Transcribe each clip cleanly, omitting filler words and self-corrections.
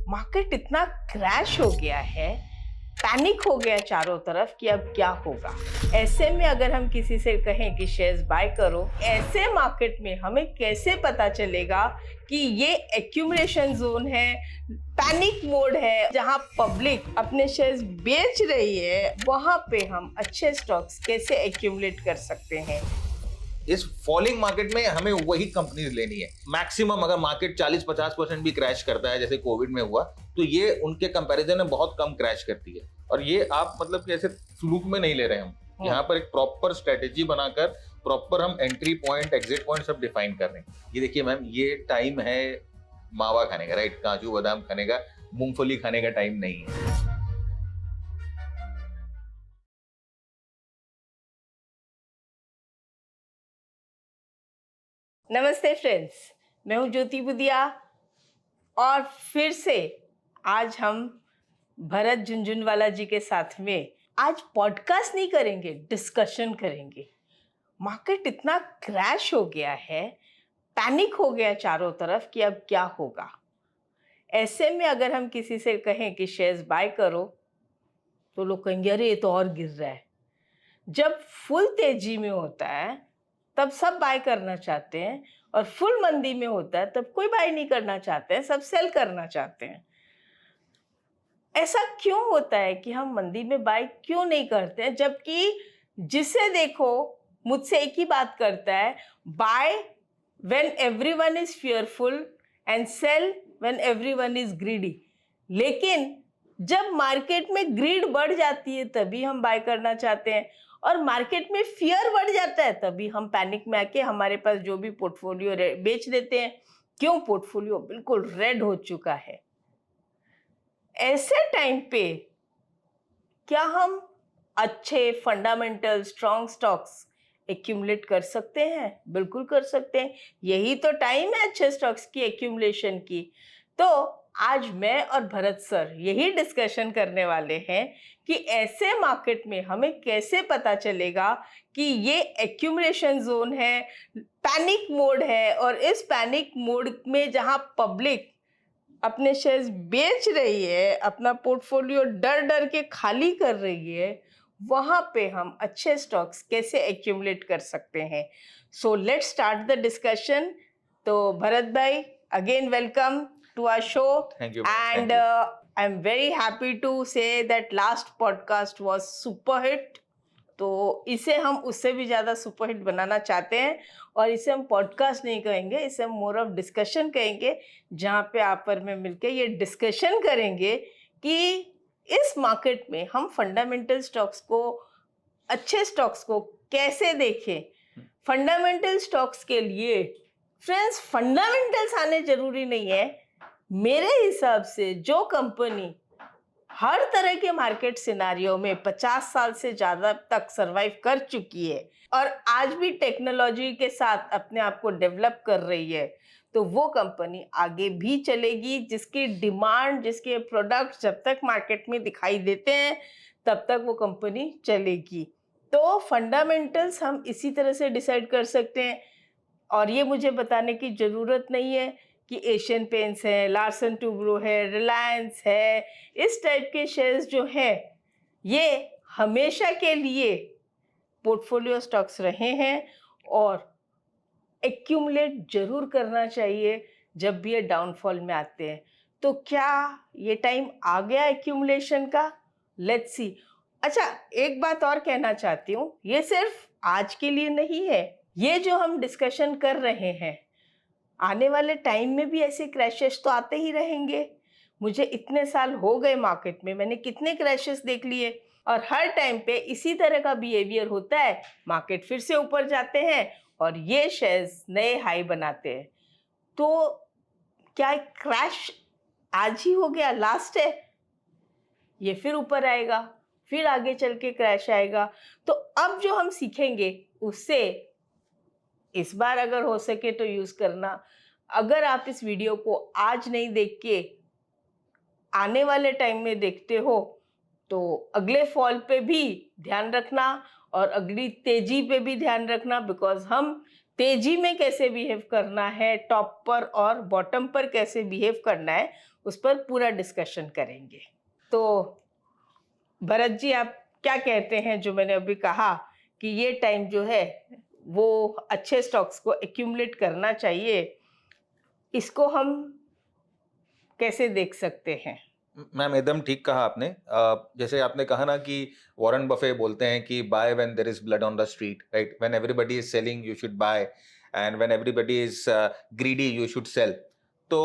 Market इतना crash हो गया है, पैनिक हो गया चारों तरफ कि अब क्या होगा। ऐसे में अगर हम किसी से कहें कि शेयर्स बाय करो, ऐसे मार्केट में हमें कैसे पता चलेगा कि ये एक्यूमुलेशन जोन है, पैनिक मोड है, जहां पब्लिक अपने शेयर्स बेच रही है, वहां पे हम अच्छे स्टॉक्स कैसे एक्यूमुलेट कर सकते हैं। इस फॉलिंग मार्केट में हमें वही कंपनीज लेनी है। मैक्सिमम अगर मार्केट 40-50% भी क्रैश करता है, जैसे कोविड में हुआ, तो ये उनके कंपैरिजन में बहुत कम क्रैश करती है। और ये आप मतलब कि ऐसे फ्लूक में नहीं ले रहे हम, यहाँ पर एक प्रॉपर स्ट्रेटेजी बनाकर प्रॉपर हम एंट्री पॉइंट, एग्जिट पॉइंट सब डिफाइन कर रहे हैं। ये देखिए मैम, ये टाइम है मावा खाने का, राइट? काजू बादाम खाने का, मूंगफली खाने का टाइम नहीं है। नमस्ते फ्रेंड्स, मैं हूं ज्योति बुदिया और फिर से आज हम भरत झुनझुनवाला जी के साथ में आज पॉडकास्ट नहीं करेंगे, डिस्कशन करेंगे। मार्केट इतना क्रैश हो गया है, पैनिक हो गया चारों तरफ कि अब क्या होगा। ऐसे में अगर हम किसी से कहें कि शेयर्स बाय करो, तो लोग कहेंगे अरे ये तो और गिर रहा है। जब फुल तेजी में होता है तब सब बाय करना चाहते हैं, और फुल मंदी में होता है तब कोई बाय नहीं करना चाहते हैं, सब सेल करना चाहते हैं। ऐसा क्यों होता है कि हम मंदी में बाय क्यों नहीं करते हैं, जबकि जिसे देखो मुझसे एक ही बात करता है, buy when everyone is fearful and sell when everyone is greedy. लेकिन जब मार्केट में ग्रीड बढ़ जाती है तभी हम बाय करना चाहते हैं, और मार्केट में फियर बढ़ जाता है तभी हम पैनिक में आके हमारे पास जो भी पोर्टफोलियो बेच देते हैं। क्यों? पोर्टफोलियो बिल्कुल रेड हो चुका है। ऐसे टाइम पे क्या हम अच्छे फंडामेंटल स्ट्रॉन्ग स्टॉक्स एक्यूमुलेट कर सकते हैं? बिल्कुल कर सकते हैं। यही तो टाइम है अच्छे स्टॉक्स की एक्यूमुलेशन की। तो आज मैं और भरत सर यही डिस्कशन करने वाले हैं कि ऐसे मार्केट में हमें कैसे पता चलेगा कि ये एक्यूमुलेशन जोन है, पैनिक मोड है, और इस पैनिक मोड में जहां पब्लिक अपने शेयर्स बेच रही है, अपना पोर्टफोलियो डर डर के खाली कर रही है, वहां पे हम अच्छे स्टॉक्स कैसे एक्यूमुलेट कर सकते हैं। So let's start the discussion. तो भरत भाई, again welcome to our show. Thank you. And I'm very happy to say that last podcast was super hit. तो इसे हम उससे भी ज़्यादा सुपर हिट बनाना चाहते हैं, और इसे हम पॉडकास्ट नहीं कहेंगे, इसे हम मोर ऑफ डिस्कशन कहेंगे, जहाँ पे आप और मैं मिलके ये डिस्कशन करेंगे कि इस मार्केट में हम फंडामेंटल स्टॉक्स को, अच्छे स्टॉक्स को कैसे देखें। फंडामेंटल स्टॉक्स के लिए फ्रेंड्स फंडामेंटल्स आने जरूरी नहीं है। मेरे हिसाब से जो कंपनी हर तरह के मार्केट सिनारियो में 50 साल से ज़्यादा तक सरवाइव कर चुकी है और आज भी टेक्नोलॉजी के साथ अपने आप को डेवलप कर रही है, तो वो कंपनी आगे भी चलेगी। जिसकी डिमांड, जिसके प्रोडक्ट जब तक मार्केट में दिखाई देते हैं तब तक वो कंपनी चलेगी। तो फंडामेंटल्स हम इसी तरह से डिसाइड कर सकते हैं, और ये मुझे बताने की ज़रूरत नहीं है कि एशियन पेंट्स है, लार्सन टुब्रो है, रिलायंस है, इस टाइप के शेयर्स जो हैं ये हमेशा के लिए पोर्टफोलियो स्टॉक्स रहे हैं, और एक्यूमुलेट जरूर करना चाहिए जब भी ये डाउनफॉल में आते हैं। तो क्या ये टाइम आ गया एक्यूमुलेशन का? Let's see. अच्छा, एक बात और कहना चाहती हूँ, ये सिर्फ आज के लिए नहीं है, ये जो हम डिस्कशन कर रहे हैं आने वाले टाइम में भी ऐसे क्रैशेस तो आते ही रहेंगे। मुझे इतने साल हो गए मार्केट में, मैंने कितने क्रैशेस देख लिए, और हर टाइम पे इसी तरह का बिहेवियर होता है। मार्केट फिर से ऊपर जाते हैं और ये शेयर्स नए हाई बनाते हैं। तो क्या क्रैश आज ही हो गया, लास्ट है? ये फिर ऊपर आएगा, फिर आगे चल के क्रैश आएगा। तो अब जो हम सीखेंगे उससे इस बार अगर हो सके तो यूज करना। अगर आप इस वीडियो को आज नहीं देख के आने वाले टाइम में देखते हो तो अगले फॉल पे भी ध्यान रखना और अगली तेजी पे भी ध्यान रखना, बिकॉज हम तेजी में कैसे बिहेव करना है, टॉप पर और बॉटम पर कैसे बिहेव करना है, उस पर पूरा डिस्कशन करेंगे। तो भरत जी, आप क्या कहते हैं जो मैंने अभी कहा कि ये टाइम जो है वो अच्छे स्टॉक्स को एक्यूमुलेट करना चाहिए, इसको हम कैसे देख सकते हैं? मैम एकदम ठीक कहा आपने। जैसे आपने कहा ना कि वॉरेन बफे बोलते हैं कि buy when there is blood on the street, right? When everybody is selling you should buy, and when everybody is greedy you should sell. तो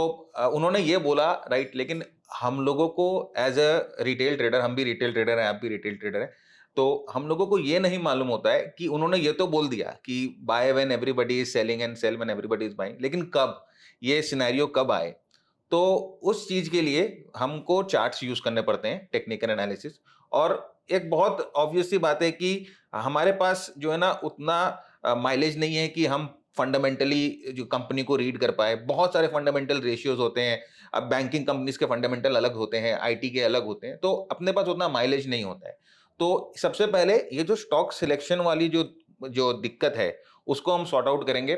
उन्होंने ये बोला, राइट? लेकिन हम लोगों को एज अ रिटेल ट्रेडर, हम भी रिटेल ट्रेडर हैं, आप भी रिटेल ट्रेडर हैं, तो हम लोगों को ये नहीं मालूम होता है कि उन्होंने ये तो बोल दिया कि buy when everybody is selling and sell when everybody is buying, लेकिन कब, ये सिनेरियो कब आए? तो उस चीज के लिए हमको चार्ट्स यूज करने पड़ते हैं, टेक्निकल एनालिसिस। और एक बहुत ऑब्वियस सी बात है कि हमारे पास जो है ना उतना माइलेज नहीं है कि हम फंडामेंटली जो कंपनी को रीड कर पाए। बहुत सारे फंडामेंटल रेशियोज होते हैं। अब बैंकिंग कंपनीज के फंडामेंटल अलग होते हैं, आईटी के अलग होते हैं, तो अपने पास उतना माइलेज नहीं होता है। तो सबसे पहले ये जो स्टॉक सिलेक्शन वाली जो जो दिक्कत है उसको हम सॉर्ट आउट करेंगे।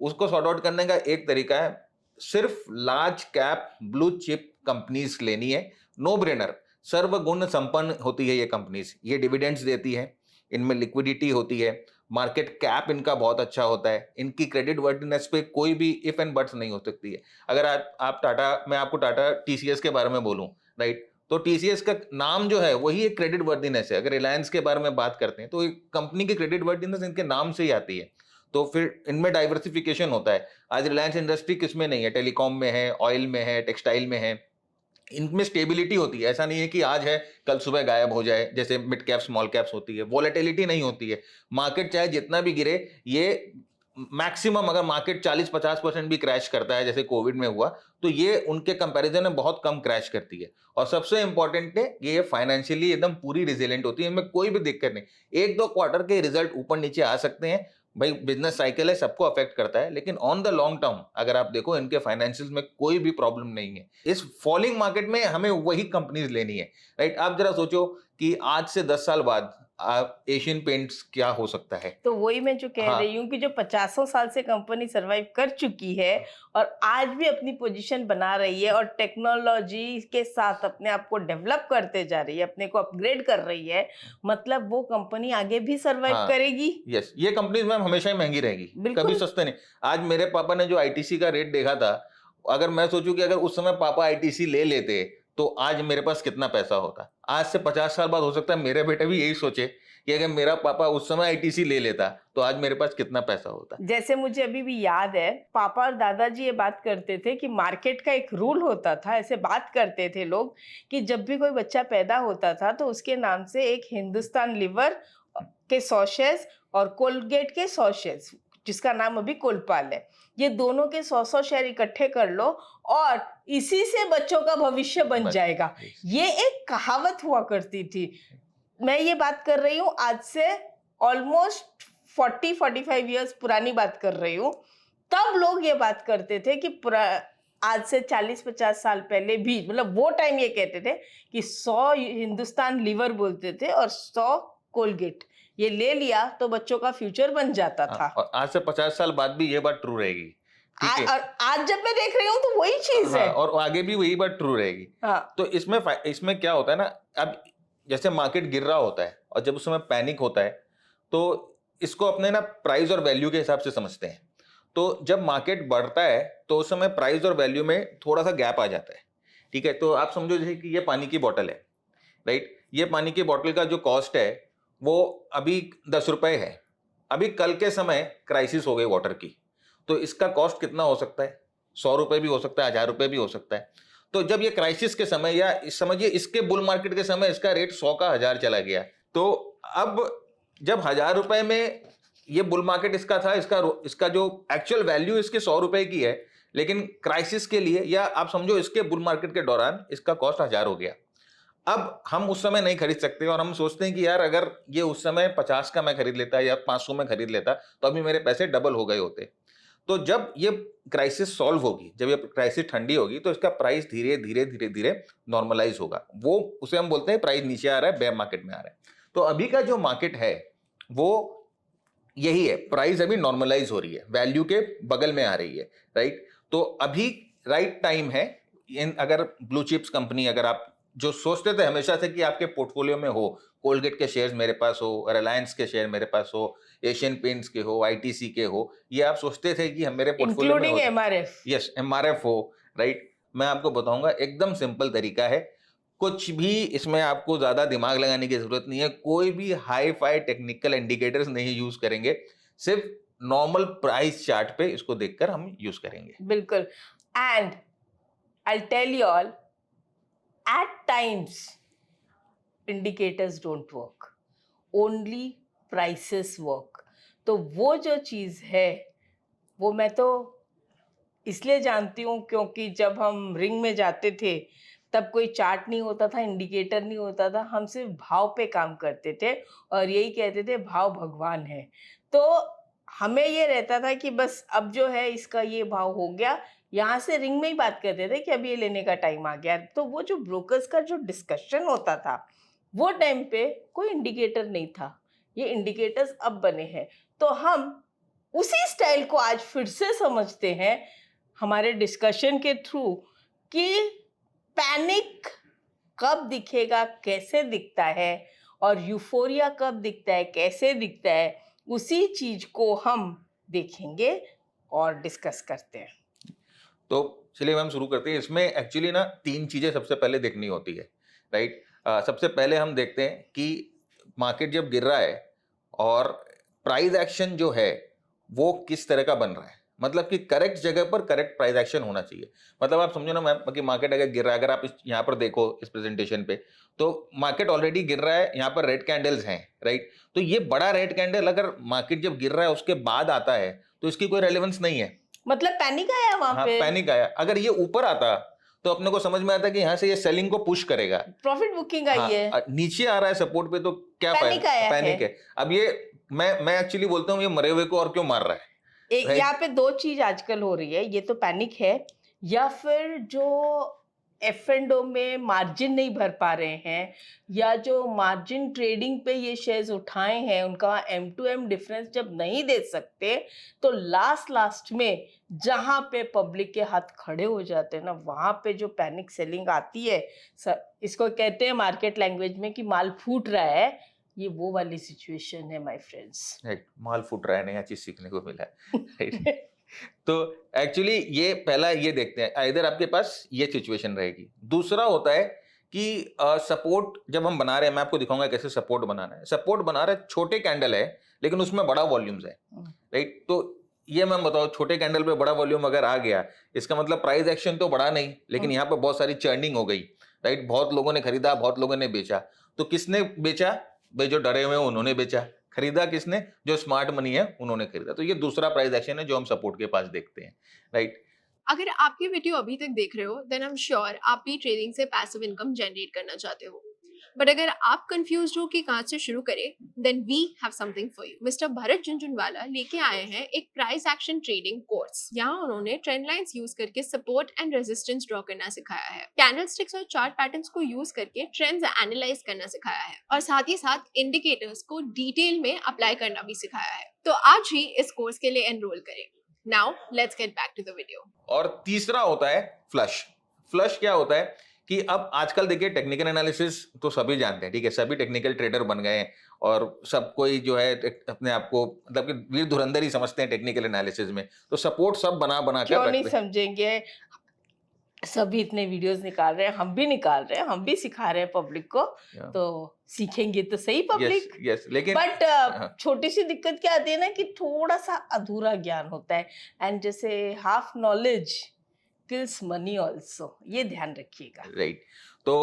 उसको सॉर्ट आउट करने का एक तरीका है, सिर्फ large cap blue chip companies लेनी है। नो ब्रेनर, सर्वगुण संपन्न होती है ये कंपनीज। ये डिविडेंड्स देती है, इनमें लिक्विडिटी होती है, मार्केट कैप इनका बहुत अच्छा होता है, इनकी क्रेडिट वर्दिनेस पे कोई भी इफ एंड बट्स नहीं हो सकती है। अगर आप टाटा, मैं आपको टाटा टीसीएस के बारे में बोलूं, राइट? तो टीसीएस का नाम जो है वही एक क्रेडिट वर्दिनेस है। अगर रिलायंस के बारे में बात करते हैं तो कंपनी की क्रेडिट वर्दिनेस इनके नाम से ही आती है। तो फिर इनमें डाइवर्सिफिकेशन होता है। आज रिलायंस इंडस्ट्री किसमें नहीं है? टेलीकॉम में है, ऑयल में है, टेक्सटाइल में है। इनमें स्टेबिलिटी होती है, ऐसा नहीं है कि आज है कल सुबह गायब हो जाए, जैसे मिड कैप स्मॉल कैप्स होती है। वॉलेटिलिटी नहीं होती है। मार्केट चाहे जितना भी गिरे, ये मैक्सिमम अगर मार्केट 40-50% भी क्रैश करता है जैसे कोविड में हुआ, तो ये उनके कंपैरिजन में बहुत कम क्रैश करती है। और सबसे इंपॉर्टेंट है, ये फाइनेंशियली एकदम पूरी रिजिलेंट होती है, इनमें कोई भी दिक्कत नहीं। एक दो क्वार्टर के रिजल्ट ऊपर नीचे आ सकते हैं, भाई बिजनेस साइकिल है, सबको अफेक्ट करता है, लेकिन ऑन द लॉन्ग टर्म अगर आप देखो इनके फाइनेंशियल्स में कोई भी प्रॉब्लम नहीं है। इस फॉलिंग मार्केट में हमें वही कंपनीज लेनी है, राइट? आप जरा सोचो कि आज से 10 साल बाद एशियन पेंट्स क्या हो सकता है। तो वही मैं जो कह हाँ। रही हूँ कि जो 50 साल से कंपनी सरवाइव कर चुकी है और आज भी अपनी पोजीशन बना रही है और टेक्नोलॉजी के साथ अपने आप को डेवलप करते जा रही है, अपने को अपग्रेड कर रही है, मतलब वो कंपनी आगे भी सरवाइव हाँ, करेगी। यस, ये कंपनीज मैम हमेशा ही महंगी रहेगी, बिल्कुल। कभी सस्ते नहीं। आज मेरे पापा ने जो आईटीसी का रेट देखा था, अगर मैं सोचूं कि अगर उस समय पापा आईटीसी ले लेते तो आज मेरे पास कितना पैसा होता। आज से 50 साल बाद हो सकता है मेरे बेटे भी यही सोचे कि अगर मेरा पापा उस समय आईटीसी ले लेता तो आज मेरे पास कितना पैसा होता। जैसे मुझे अभी भी याद है, पापा और दादाजी ये बात करते थे कि मार्केट का एक रूल होता था, ऐसे बात करते थे लोग कि जब भी कोई बच्चा पैदा होता था तो उसके नाम से एक हिंदुस्तान लीवर के 100 शेयर्स और कोलगेट के 100 शेयर्स, जिसका नाम अभी कोलपाल है, ये दोनों के 100 शेयर इकट्ठे कर लो और इसी से बच्चों का भविष्य बन जाएगा। ये एक कहावत हुआ करती थी। मैं ये बात कर रही हूँ आज से ऑलमोस्ट 40-45 इयर्स पुरानी बात कर रही हूँ। तब लोग ये बात करते थे कि आज से 40-50 साल पहले भी, मतलब वो टाइम ये कहते थे कि 100 हिंदुस्तान लीवर बोलते थे और 100 कोलगेट, ये ले लिया तो बच्चों का फ्यूचर बन जाता था। और आज से 50 साल बाद भी ये बात ट्रू रहेगी, ठीक है? और आज जब मैं देख रही हूँ तो वही चीज है। और आगे भी वही बात ट्रू रहेगी। तो इसमें क्या होता है ना, अब जैसे मार्केट गिर रहा होता है और जब उस समय पैनिक होता है तो इसको अपने ना प्राइस और वैल्यू के हिसाब से समझते हैं। तो जब मार्केट बढ़ता है तो उस समय प्राइस और वैल्यू में थोड़ा सा गैप आ जाता है, ठीक है? तो आप समझो जैसे कि ये पानी की बोतल है, राइट? ये पानी की बोतल का जो कॉस्ट है वो अभी 10 रुपए है। अभी कल के समय क्राइसिस हो गई वाटर की, तो इसका कॉस्ट कितना हो सकता है? 100 रुपए भी हो सकता है, 1000 रुपए भी हो सकता है। तो जब ये क्राइसिस के समय या समझिए इसके बुल मार्केट के समय इसका रेट 100 का 1000 चला गया। तो अब जब 1000 रुपए में ये बुल मार्केट इसका था, इसका जो एक्चुअल वैल्यू इसके 100 रुपए की है, लेकिन क्राइसिस के लिए या आप समझो इसके बुल मार्केट के दौरान इसका कॉस्ट 1000 हो गया। अब हम उस समय नहीं खरीद सकते और हम सोचते हैं कि यार अगर ये उस समय 50 का मैं खरीद लेता या 500 में खरीद लेता तो अभी मेरे पैसे डबल हो गए होते। तो जब ये क्राइसिस सॉल्व होगी, जब ये क्राइसिस ठंडी होगी, तो इसका प्राइस धीरे धीरे धीरे धीरे नॉर्मलाइज होगा। वो उसे हम बोलते हैं प्राइस नीचे आ रहा है, बेयर मार्केट में आ रहा है। तो अभी का जो मार्केट है वो यही है, प्राइस अभी नॉर्मलाइज हो रही है, वैल्यू के बगल में आ रही है, राइट? तो अभी राइट टाइम है अगर ब्लू चिप्स कंपनी, अगर आप जो सोचते थे हमेशा से कि आपके पोर्टफोलियो में हो, कोलगेट के शेयर्स मेरे पास हो, रिलायंस के शेयर मेरे पास हो, एशियन पेंट्स के हो, आईटीसी के हो, ये आप सोचते थे कि हम मेरे पोर्टफोलियो में इंक्लूडिंग हो, एमआरएफ। यस एमआरएफ हो, राइट। मैं आपको बताऊंगा एकदम सिंपल तरीका है, कुछ भी इसमें आपको ज्यादा दिमाग लगाने की जरूरत नहीं है, कोई भी हाई फाई टेक्निकल इंडिकेटर्स नहीं यूज करेंगे, सिर्फ नॉर्मल प्राइस चार्ट पे इसको देखकर हम यूज करेंगे। बिल्कुल। And I tell you all, at times indicators don't work, only prices work। तो वो जो चीज़ है वो मैं तो इसलिए जानती हूँ क्योंकि जब हम रिंग में जाते थे तब कोई चार्ट नहीं होता था, इंडिकेटर नहीं होता था, हम सिर्फ भाव पे काम करते थे और यही कहते थे भाव भगवान है। तो हमें ये रहता था कि बस अब जो है इसका ये भाव हो गया, यहाँ से रिंग में ही बात करते थे कि अब ये लेने का टाइम आ गया। तो वो जो ब्रोकर्स का जो डिस्कशन होता था वो टाइम पे कोई इंडिकेटर नहीं था, ये इंडिकेटर्स अब बने हैं। तो हम उसी स्टाइल को आज फिर से समझते हैं हमारे डिस्कशन के थ्रू कि पैनिक कब दिखेगा, कैसे दिखता है, और यूफोरिया कब दिखता है, कैसे दिखता है, उसी चीज को हम देखेंगे और डिस्कस करते हैं। तो चलिए मैम शुरू करते हैं। इसमें एक्चुअली ना 3 चीजें सबसे पहले देखनी होती है, राइट। सबसे पहले हम देखते हैं कि मार्केट जब गिर रहा है और प्राइस एक्शन जो है वो किस तरह का बन रहा है, मतलब कि करेक्ट जगह पर करेक्ट प्राइस एक्शन होना चाहिए। मतलब आप समझो ना मैम कि मार्केट अगर गिर रहा है, अगर आप यहाँ पर देखो इस प्रेजेंटेशन पे, तो मार्केट ऑलरेडी गिर रहा है, यहाँ पर रेड कैंडल्स हैं, राइट। तो ये बड़ा रेड कैंडल अगर मार्केट जब गिर रहा है उसके बाद आता है तो इसकी कोई रेलेवेंस नहीं है, मतलब पैनिक आया वहां पे। पैनिक आया। अगर ये ऊपर आता तो अपने को समझ में आता कि यहाँ से ये सेलिंग को पुश करेगा, प्रॉफिट बुकिंग आई है। नीचे आ रहा है सपोर्ट पे तो क्या पैनिक आया पैनिक है। अब ये मैं एक्चुअली बोलता हूँ ये मरे हुए को और क्यों मार रहा है। यहाँ पे 2 चीज आजकल हो रही है, ये तो पैनिक है या फिर जो F&O में मार्जिन नहीं भर पा रहे हैं या जो मार्जिन ट्रेडिंग पे ये शेयर्स उठाए हैं उनका M2M डिफरेंस जब नहीं दे सकते तो लास्ट में जहां पे पब्लिक के हाथ खड़े हो जाते हैं ना, वहां पे जो पैनिक सेलिंग आती है, इसको कहते हैं मार्केट लैंग्वेज में कि माल फूट रहा है। ये वो वाली सिचुएशन है माय फ्रेंड्स। राइट, माल फूट रहा है, नया चीज सीखने को मिला है, राइट। तो एक्चुअली ये पहला ये देखते हैं, इधर आपके पास ये सिचुएशन रहेगी। दूसरा होता है कि सपोर्ट जब हम बना रहे हैं, मैं आपको दिखाऊंगा कैसे सपोर्ट बनाना है। सपोर्ट बना रहे हैं, छोटे कैंडल है लेकिन उसमें बड़ा वॉल्यूम्स है, राइट। तो ये मैं बताओ, छोटे कैंडल पे बड़ा वॉल्यूम अगर आ गया, इसका मतलब प्राइस एक्शन तो बढ़ा नहीं, लेकिन यहाँ पे बहुत सारी चर्निंग हो गई, राइट। बहुत लोगों ने खरीदा, बहुत लोगों ने बेचा। तो किसने बेचा भाई? जो डरे हुए हैं उन्होंने बेचा। खरीदा किसने? जो स्मार्ट मनी है उन्होंने खरीदा। तो ये दूसरा प्राइस एक्शन है जो हम सपोर्ट के पास देखते हैं, राइट। अगर आप ये वीडियो अभी तक देख रहे हो देन आई एम श्योर आप भी ट्रेडिंग से पैसिव इनकम जनरेट करना चाहते हो। बट अगर आप कंफ्यूज हो कि कहाँ से शुरू करें, then we have something for you. Mister Bharat Jhunjhunwala लेके आए हैं एक प्राइस एक्शन ट्रेडिंग कोर्स। यहाँ उन्होंने ट्रेंड लाइंस यूज करके सपोर्ट एंड रेजिस्टेंस ड्रॉ करना सिखाया है, कैंडलस्टिक्स और चार्ट पैटर्न्स को यूज करके ट्रेंड्स एनालाइज करना सिखाया है, और साथ ही साथ इंडिकेटर्स को डिटेल में अप्लाई करना भी सिखाया है। तो आज ही इस कोर्स के लिए एनरोल करें। Now let's get back to the video. और तीसरा होता है फ्लश। फ्लश क्या होता है कि अब आजकल देखिए टेक्निकल एनालिसिस तो सभी जानते हैं, ठीक है, सभी टेक्निकल ट्रेडर बन गए हैं और सब कोई जो है अपने आप को मतलब कि वीर धुरंधर ही समझते हैं टेक्निकल एनालिसिस में। तो सपोर्ट सब बना कर क्यों नहीं समझेंगे, सभी इतने वीडियोस निकाल रहे हैं, हम भी निकाल रहे हैं, हम भी सिखा रहे हैं पब्लिक को, तो सीखेंगे तो सही पब्लिक। यस, लेकिन बट छोटी सी दिक्कत क्या आती है ना कि थोड़ा सा अधूरा ज्ञान होता है, एंड जैसे half knowledge kills money also, ये ध्यान रखिएगा, राइट। तो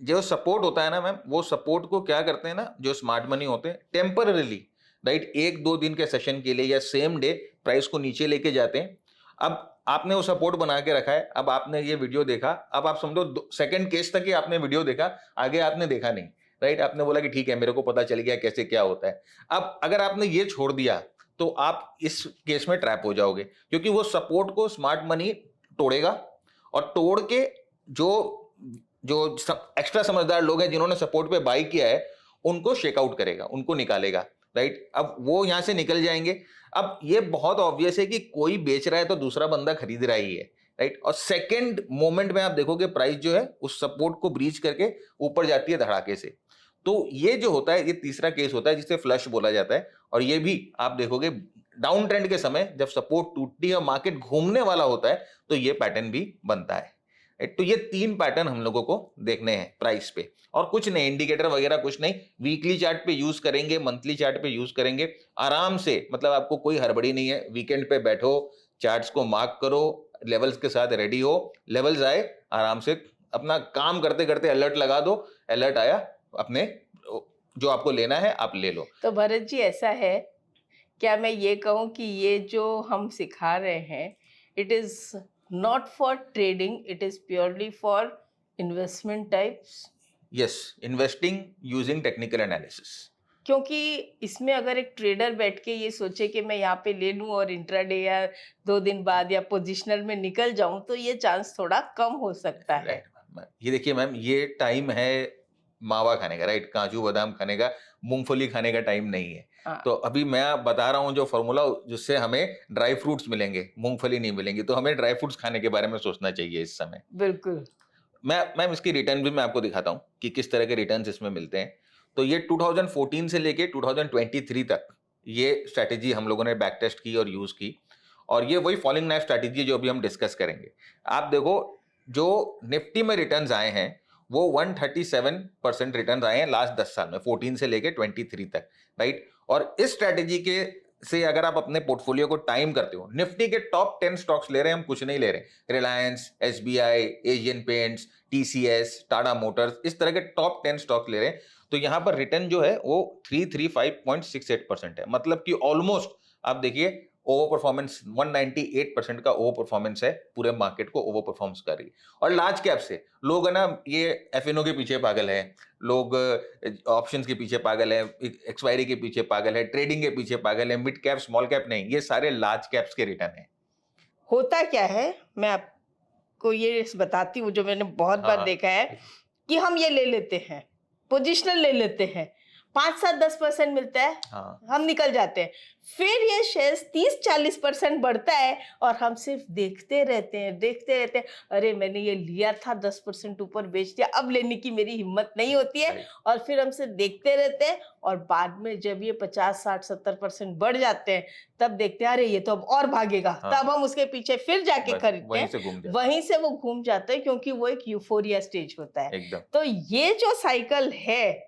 जो सपोर्ट होता है ना मैम, वो सपोर्ट को क्या करते हैं ना, जो स्मार्ट मनी होते हैं टेम्पररीली, राइट, 1-2 दिन के सेशन के लिए या सेम डे प्राइस को नीचे लेके जाते हैं। अब आपने वो सपोर्ट बना के रखा है, अब आपने ये वीडियो देखा, अब आप समझो सेकंड केस तक ही आपने वीडियो देखा, आगे आपने देखा नहीं, राइट। आपने बोला कि ठीक है मेरे को पता चल गया कैसे क्या होता है। अब अगर आपने ये छोड़ दिया तो आप इस केस में ट्रैप हो जाओगे, क्योंकि वो सपोर्ट को स्मार्ट मनी तोड़ेगा और तोड़ के जो एक्स्ट्रा समझदार लोग हैं जिन्होंने सपोर्ट पे बाई किया है उनको शेकआउट करेगा, उनको निकालेगा, राइट। अब वो यहां से निकल जाएंगे। अब ये बहुत ऑब्वियस है कि कोई बेच रहा है तो दूसरा बंदा खरीद रहा ही है, राइट। और सेकंड मोमेंट में आप देखोगे प्राइस जो है उस सपोर्ट को ब्रीच करके ऊपर जाती है धड़ाके से। तो ये जो होता है, ये तीसरा केस होता है जिसे फ्लश बोला जाता है। और ये भी आप देखोगे डाउन ट्रेंड के समय जब सपोर्ट टूटती है और मार्केट घूमने वाला होता है तो ये पैटर्न भी बनता है। तो ये 3 पैटर्न हम लोगों को देखने हैं प्राइस पे, और कुछ नहीं, इंडिकेटर वगैरह कुछ नहीं, वीकली चार्ट पे यूज करेंगे, मंथली चार्ट पे यूज करेंगे आराम से। मतलब आपको कोई हड़बड़ी नहीं है, वीकेंड पे बैठो, चार्ट्स को मार्क करो, लेवल्स के साथ रेडी हो, लेवल्स आए आराम से अपना काम करते करते अलर्ट लगा दो, अलर्ट आया अपने जो आपको लेना है आप ले लो। तो भरत जी ऐसा है, क्या मैं ये कहूँ कि ये जो हम सिखा रहे हैं it is not for trading, it is purely for investment types? Yes, investing using technical analysis. क्योंकि इसमें अगर एक ट्रेडर बैठ के ये सोचे कि मैं यहाँ पे ले लूँ और इंट्राडे या 2 दिन बाद या पोजिशनल में निकल जाऊं, तो ये चांस थोड़ा कम हो सकता है। राइट। ये देखिए मैम, ये टाइम है मावा खाने का, राइट, काजू बादाम खाने का, मूंगफली खाने का टाइम नहीं है। हाँ। तो अभी मैं बता रहा हूँ जो फॉर्मूला जिससे हमें ड्राई फ्रूट्स मिलेंगे, मूंगफली नहीं मिलेंगी, तो हमें ड्राई फ्रूट्स खाने के बारे में सोचना चाहिए इस समय। बिल्कुल। मैम इसकी रिटर्न भी मैं आपको दिखाता हूँ कि किस तरह के रिटर्न्स इसमें मिलते हैं। तो ये 2014 से लेके 2023 तक ये स्ट्रैटेजी हम लोगों ने बैक टेस्ट की और यूज की, और ये वही फॉलिंग नाइफ स्ट्रैटेजी जो अभी हम डिस्कस करेंगे। आप देखो जो निफ्टी में रिटर्न्स आए हैं वो 137% रिटर्न्स आए हैं लास्ट 10 साल में, 14 से लेके 23 तक, राइट। और इस स्ट्रैटेजी के से अगर आप अपने पोर्टफोलियो को टाइम करते हो, निफ्टी के टॉप 10 स्टॉक्स ले रहे हैं हम, कुछ नहीं ले रहे, Reliance, SBI, Asian paints, TCS, Tata Motors, इस तरह के टॉप 10 स्टॉक्स ले रहे हैं, तो यहाँ पर रिटर्न जो है वो 335.68% है। मतलब कि ऑलमोस्ट आप देखिए ओवर परफॉर्मेंस 198% का ओवर परफॉर्मेंस है, पूरे मार्केट को ओवर परफॉर्मेंस कर रही। और लार्ज कैप से लोग है ना, ये एफएनओ के पीछे पागल है, लोग ऑप्शंस के पीछे पागल है, एक्सपायरी के पीछे पागल है, ट्रेडिंग के पीछे पागल है, मिड कैप स्मॉल कैप नहीं, ये सारे लार्ज कैप्स के रिटर्न है। होता क्या है, मैं आपको ये बताती हूँ जो मैंने बहुत बार देखा है कि हम ये ले लेते हैं, पोजिशनल ले लेते हैं, 5-7-10% मिलता है, हम निकल जाते हैं, फिर ये शेयर्स 30-40% बढ़ता है और हम सिर्फ देखते रहते हैं, अरे मैंने ये लिया था 10% ऊपर बेच दिया, अब लेने की मेरी हिम्मत नहीं होती है, और फिर हम सिर्फ देखते रहते हैं, और बाद में जब ये 50-60-70% बढ़ जाते हैं तब देखते हैं अरे ये तो अब और भागेगा, तब हम उसके पीछे फिर जाके खरीदते हैं, वहीं से वो घूम जाता है, क्योंकि वो एक यूफोरिया स्टेज होता है। तो ये जो साइकिल है,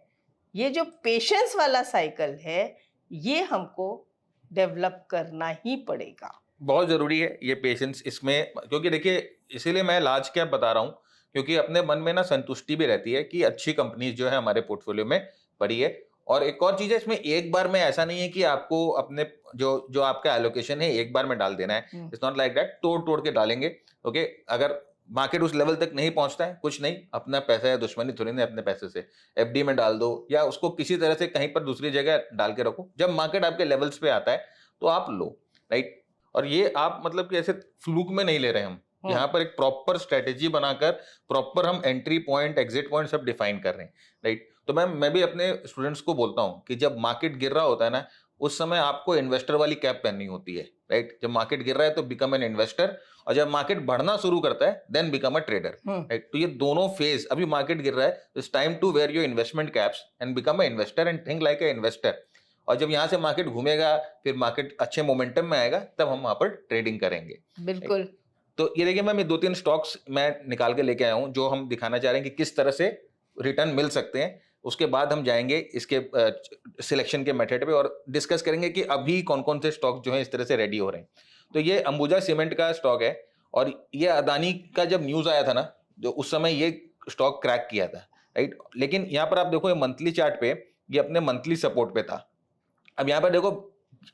ये जो पेशेंस वाला साइकिल है, ये हमको डेवलप करना ही पड़ेगा, बहुत जरूरी है ये पेशेंस इसमें। क्योंकि देखिए इसीलिए मैं लार्ज कैप बता रहा हूँ, क्योंकि अपने मन में ना संतुष्टि भी रहती है कि अच्छी कंपनीज जो है हमारे पोर्टफोलियो में पड़ी है। और एक और चीज है, इसमें एक बार में ऐसा नहीं है कि आपको अपने जो आपका एलोकेशन है एक बार में डाल देना है, इट्स नॉट लाइक दैट, तोड़ के डालेंगे। ओके, अगर मार्केट उस लेवल तक नहीं पहुंचता है, कुछ नहीं, अपना पैसा है, दुश्मनी थोड़ी नहीं, अपने पैसे से एफडी में डाल दो या उसको किसी तरह से कहीं पर दूसरी जगह डाल के रखो, जब मार्केट आपके लेवल्स पे आता है तो आप लो, राइट। और ये आप मतलब कि ऐसे फ्लूक में नहीं ले रहे हम, यहाँ पर एक प्रॉपर स्ट्रेटेजी बनाकर प्रॉपर हम एंट्री पॉइंट, एग्जिट पॉइंट सब डिफाइन कर रहे हैं, राइट। तो मैं भी अपने स्टूडेंट्स को बोलता हूँ कि जब मार्केट गिर रहा होता है ना, उस समय आपको इन्वेस्टर वाली कैप पहननी होती है, राइट। जब मार्केट गिर रहा है तो बिकम एन इन्वेस्टर, और जब मार्केट बढ़ना शुरू करता है then become a trader, right. तो ये दोनों फेज, अभी मार्केट गिर रहा है, it's time to wear your investment caps and become a investor and think like a investor. और जब यहाँ से मार्केट घूमेगा, फिर मार्केट अच्छे मोमेंटम में आएगा, तब हम वहां पर ट्रेडिंग करेंगे। बिल्कुल। तो ये देखिए मैम, ये 2-3 स्टॉक्स मैं निकाल के लेके आया हूँ जो हम दिखाना चाह रहे हैं कि किस तरह से रिटर्न मिल सकते हैं। उसके बाद हम जाएंगे इसके सिलेक्शन के मेथड पे और डिस्कस करेंगे कि अभी कौन कौन से स्टॉक जो है इस तरह से रेडी हो रहे हैं। तो ये अंबुजा सीमेंट का स्टॉक है, और ये अदानी का जब न्यूज आया था ना, जो उस समय ये स्टॉक क्रैक किया था, राइट। लेकिन यहाँ पर आप देखो, ये मंथली चार्ट पे ये अपने मंथली सपोर्ट पे था। अब यहाँ पर देखो,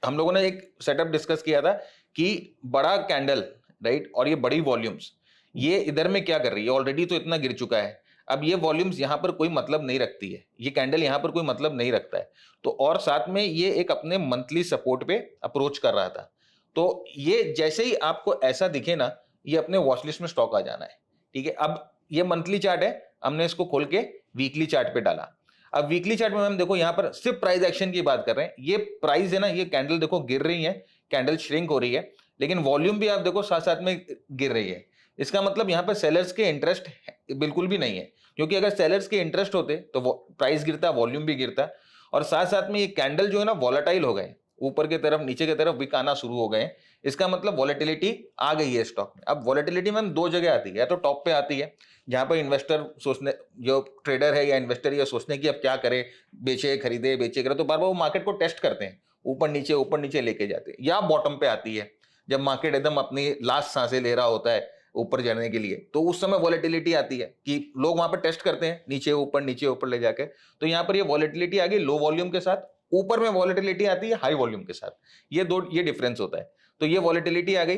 हम लोगों ने एक सेटअप डिस्कस किया था कि बड़ा कैंडल, राइट, और ये बड़ी वॉल्यूम्स, ये इधर में क्या कर रही है, ऑलरेडी तो इतना गिर चुका है, अब ये वॉल्यूम्स यहाँ पर कोई मतलब नहीं रखती है, ये कैंडल यहाँ पर कोई मतलब नहीं रखता है। तो और साथ में ये एक अपने मंथली सपोर्ट पे अप्रोच कर रहा था। तो ये जैसे ही आपको ऐसा दिखे ना, ये अपने वॉच लिस्ट में स्टॉक आ जाना है, ठीक है। अब ये मंथली चार्ट है, हमने इसको खोल के वीकली चार्ट पे डाला। अब वीकली चार्ट में हम देखो, यहाँ पर सिर्फ प्राइस एक्शन की बात कर रहे हैं। ये प्राइस है ना, ये कैंडल देखो गिर रही है, कैंडल श्रिंक हो रही है, लेकिन वॉल्यूम भी आप देखो साथ साथ में गिर रही है। इसका मतलब यहाँ पर सेलर्स के इंटरेस्ट बिल्कुल भी नहीं है, क्योंकि अगर सेलर्स के इंटरेस्ट होते तो प्राइस गिरता, वॉल्यूम भी गिरता, और साथ साथ में ये कैंडल जो है ना वॉलेटाइल हो गए, ऊपर की तरफ नीचे की तरफ विक आना शुरू हो गए। इसका मतलब वॉलेटिलिटी आ गई है स्टॉक में। अब वॉलेटिलिटी मैम दो जगह आती है, या तो टॉप पे आती है जहां पर इन्वेस्टर सोचने, जो ट्रेडर है या इन्वेस्टर ये सोचने की अब क्या करे, बेचे खरीदे बेचे करे, तो बार बार वो मार्केट को टेस्ट करते हैं, ऊपर नीचे लेके जाते हैं। या बॉटम पे आती है जब मार्केट एकदम अपनी लास्ट सांसें ले रहा होता है ऊपर जाने के लिए, तो उस समय वॉलेटिलिटी आती है कि लोग वहां पर टेस्ट करते हैं नीचे ऊपर ले जाके। तो यहाँ पर ये वॉलेटिलिटी आ गई लो वॉल्यूम के साथ, ऊपर में वॉलेटिलिटी आती है हाई वॉल्यूम के साथ। ये डिफरेंस होता है। तो ये वॉलेटिलिटी आ गई।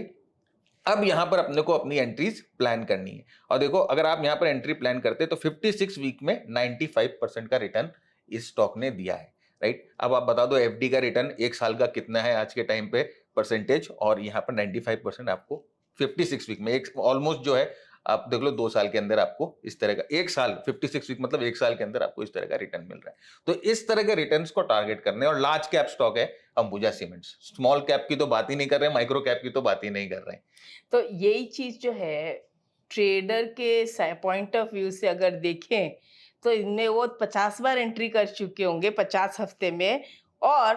अब यहां पर अपने को अपनी एंट्रीज प्लान करनी है, और देखो अगर आप यहां पर एंट्री प्लान करते तो 56 वीक में 95% का रिटर्न इस स्टॉक ने दिया है, राइट। अब आप बता दो एफडी का रिटर्न एक साल का कितना है आज के टाइम पे परसेंटेज, और यहाँ पर 95% आपको 56 वीक में, एक ऑलमोस्ट जो है आप देख लो 2 साल के अंदर आपको इस तरह का, एक साल 56 वीक मतलब एक साल के अंदर आपको इस तरह का रिटर्न मिल रहा है। तो इस तरह के रिटर्न्स को टारगेट करने, और लार्ज कैप स्टॉक है अंबुजा सीमेंट्स, स्मॉल कैप की तो बात ही नहीं कर रहे हैं, माइक्रो कैप की तो बात ही नहीं कर रहे हैं। तो यही चीज जो है ट्रेडर के पॉइंट ऑफ व्यू से अगर देखें तो इनमें वो 50 बार एंट्री कर चुके होंगे 50 हफ्ते में, और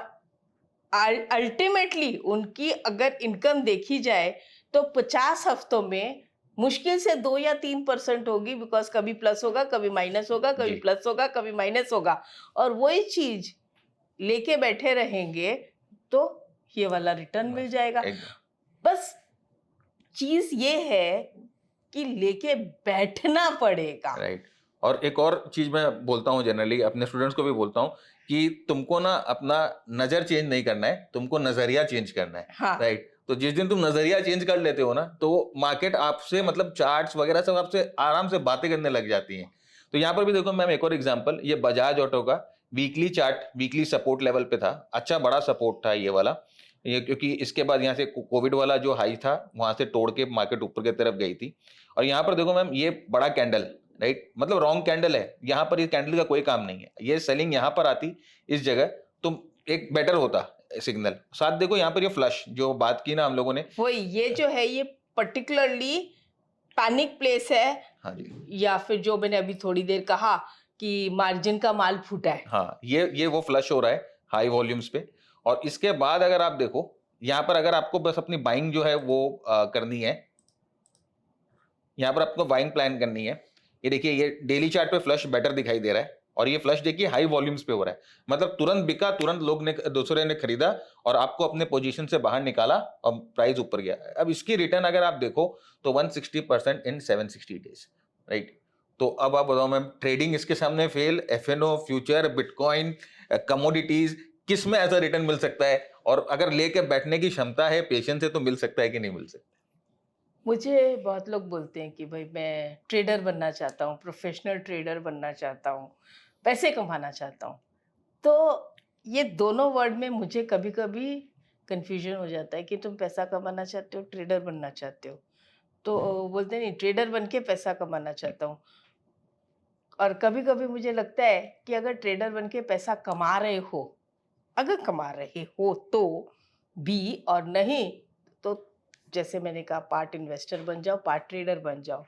अल्टीमेटली उनकी अगर इनकम देखी जाए तो 50 हफ्तों में मुश्किल से 2 या 3% होगी, बिकॉज कभी प्लस होगा कभी माइनस होगा, कभी जी। प्लस होगा कभी माइनस होगा, और वही चीज लेके बैठे रहेंगे तो ये वाला रिटर्न मिल जाएगा। एकदम। बस चीज ये है कि लेके बैठना पड़ेगा। राइट। और एक और चीज मैं बोलता हूँ, जनरली अपने स्टूडेंट्स को भी बोलता हूँ कि तुमको ना अपना नजर चेंज नहीं करना है, तुमको नजरिया चेंज करना है। हाँ। राइट। तो जिस दिन तुम नजरिया चेंज कर लेते हो ना, तो मार्केट आपसे मतलब चार्ट्स वगैरह सब आपसे आराम से बातें करने लग जाती हैं। तो यहाँ पर भी देखो मैम एक और एग्जांपल, ये बजाज ऑटो का weekly chart weekly support level पे था, अच्छा बड़ा सपोर्ट था ये वाला, ये क्योंकि इसके बाद यहाँ से कोविड वाला जो हाई था वहां से तोड़ के मार्केट ऊपर की तरफ गई थी। और यहाँ पर देखो मैम ये बड़ा कैंडल, राइट, मतलब रॉन्ग कैंडल है, यहाँ पर ये कैंडल का कोई काम नहीं है। ये सेलिंग यहाँ पर आती इस जगह तो एक बेटर होता सिग्नल। साथ देखो यहाँ पर ये फ्लश जो बात की ना हम लोगों ने, वही ये जो है ये पर्टिकुलरली पैनिक प्लेस है। हाँ जी, या फिर जो मैंने अभी थोड़ी देर कहा कि मार्जिन का माल फूटा है। हाँ ये वो फ्लश हो रहा है हाई वॉल्यूम्स पे। और इसके बाद अगर आप देखो यहाँ पर, अगर आपको बस अपनी बाइंग जो है वो करनी है, यहाँ पर आपको बाइंग प्लान करनी है। ये देखिए ये डेली चार्ट पे फ्लश बेटर दिखाई दे रहा है, और ये फ्लश देखिए हाई वॉल्यूम्स पे हो रहा है, मतलब तुरंत बिका, तुरंत लोग ने दूसरे ने खरीदा और आपको अपने पोजीशन से बाहर निकाला और प्राइस ऊपर गया। अब इसकी रिटर्न अगर आप देखो तो 160% इन 760 डेज, राइट। तो अब आप बताओ मैम, ट्रेडिंग इसके सामने fail, FnO, future, bitcoin, commodities, किस में ऐसा रिटर्न मिल सकता है? और अगर लेके बैठने की क्षमता है, पेशेंस है, तो मिल सकता है कि नहीं मिल सकता? मुझे बहुत लोग बोलते हैं कि भाई मैं ट्रेडर बनना चाहता हूँ, प्रोफेशनल ट्रेडर बनना चाहता हूँ, पैसे कमाना चाहता हूँ। तो ये दोनों वर्ड में मुझे कभी कभी कंफ्यूजन हो जाता है कि तुम पैसा कमाना चाहते हो ट्रेडर बनना चाहते हो। तो बोलते नहीं, ट्रेडर बन के पैसा कमाना चाहता हूँ। और कभी कभी मुझे लगता है कि अगर ट्रेडर बन के पैसा कमा रहे हो, अगर कमा रहे हो तो भी, और नहीं तो जैसे मैंने कहा पार्ट इन्वेस्टर बन जाओ, पार्ट ट्रेडर बन जाओ,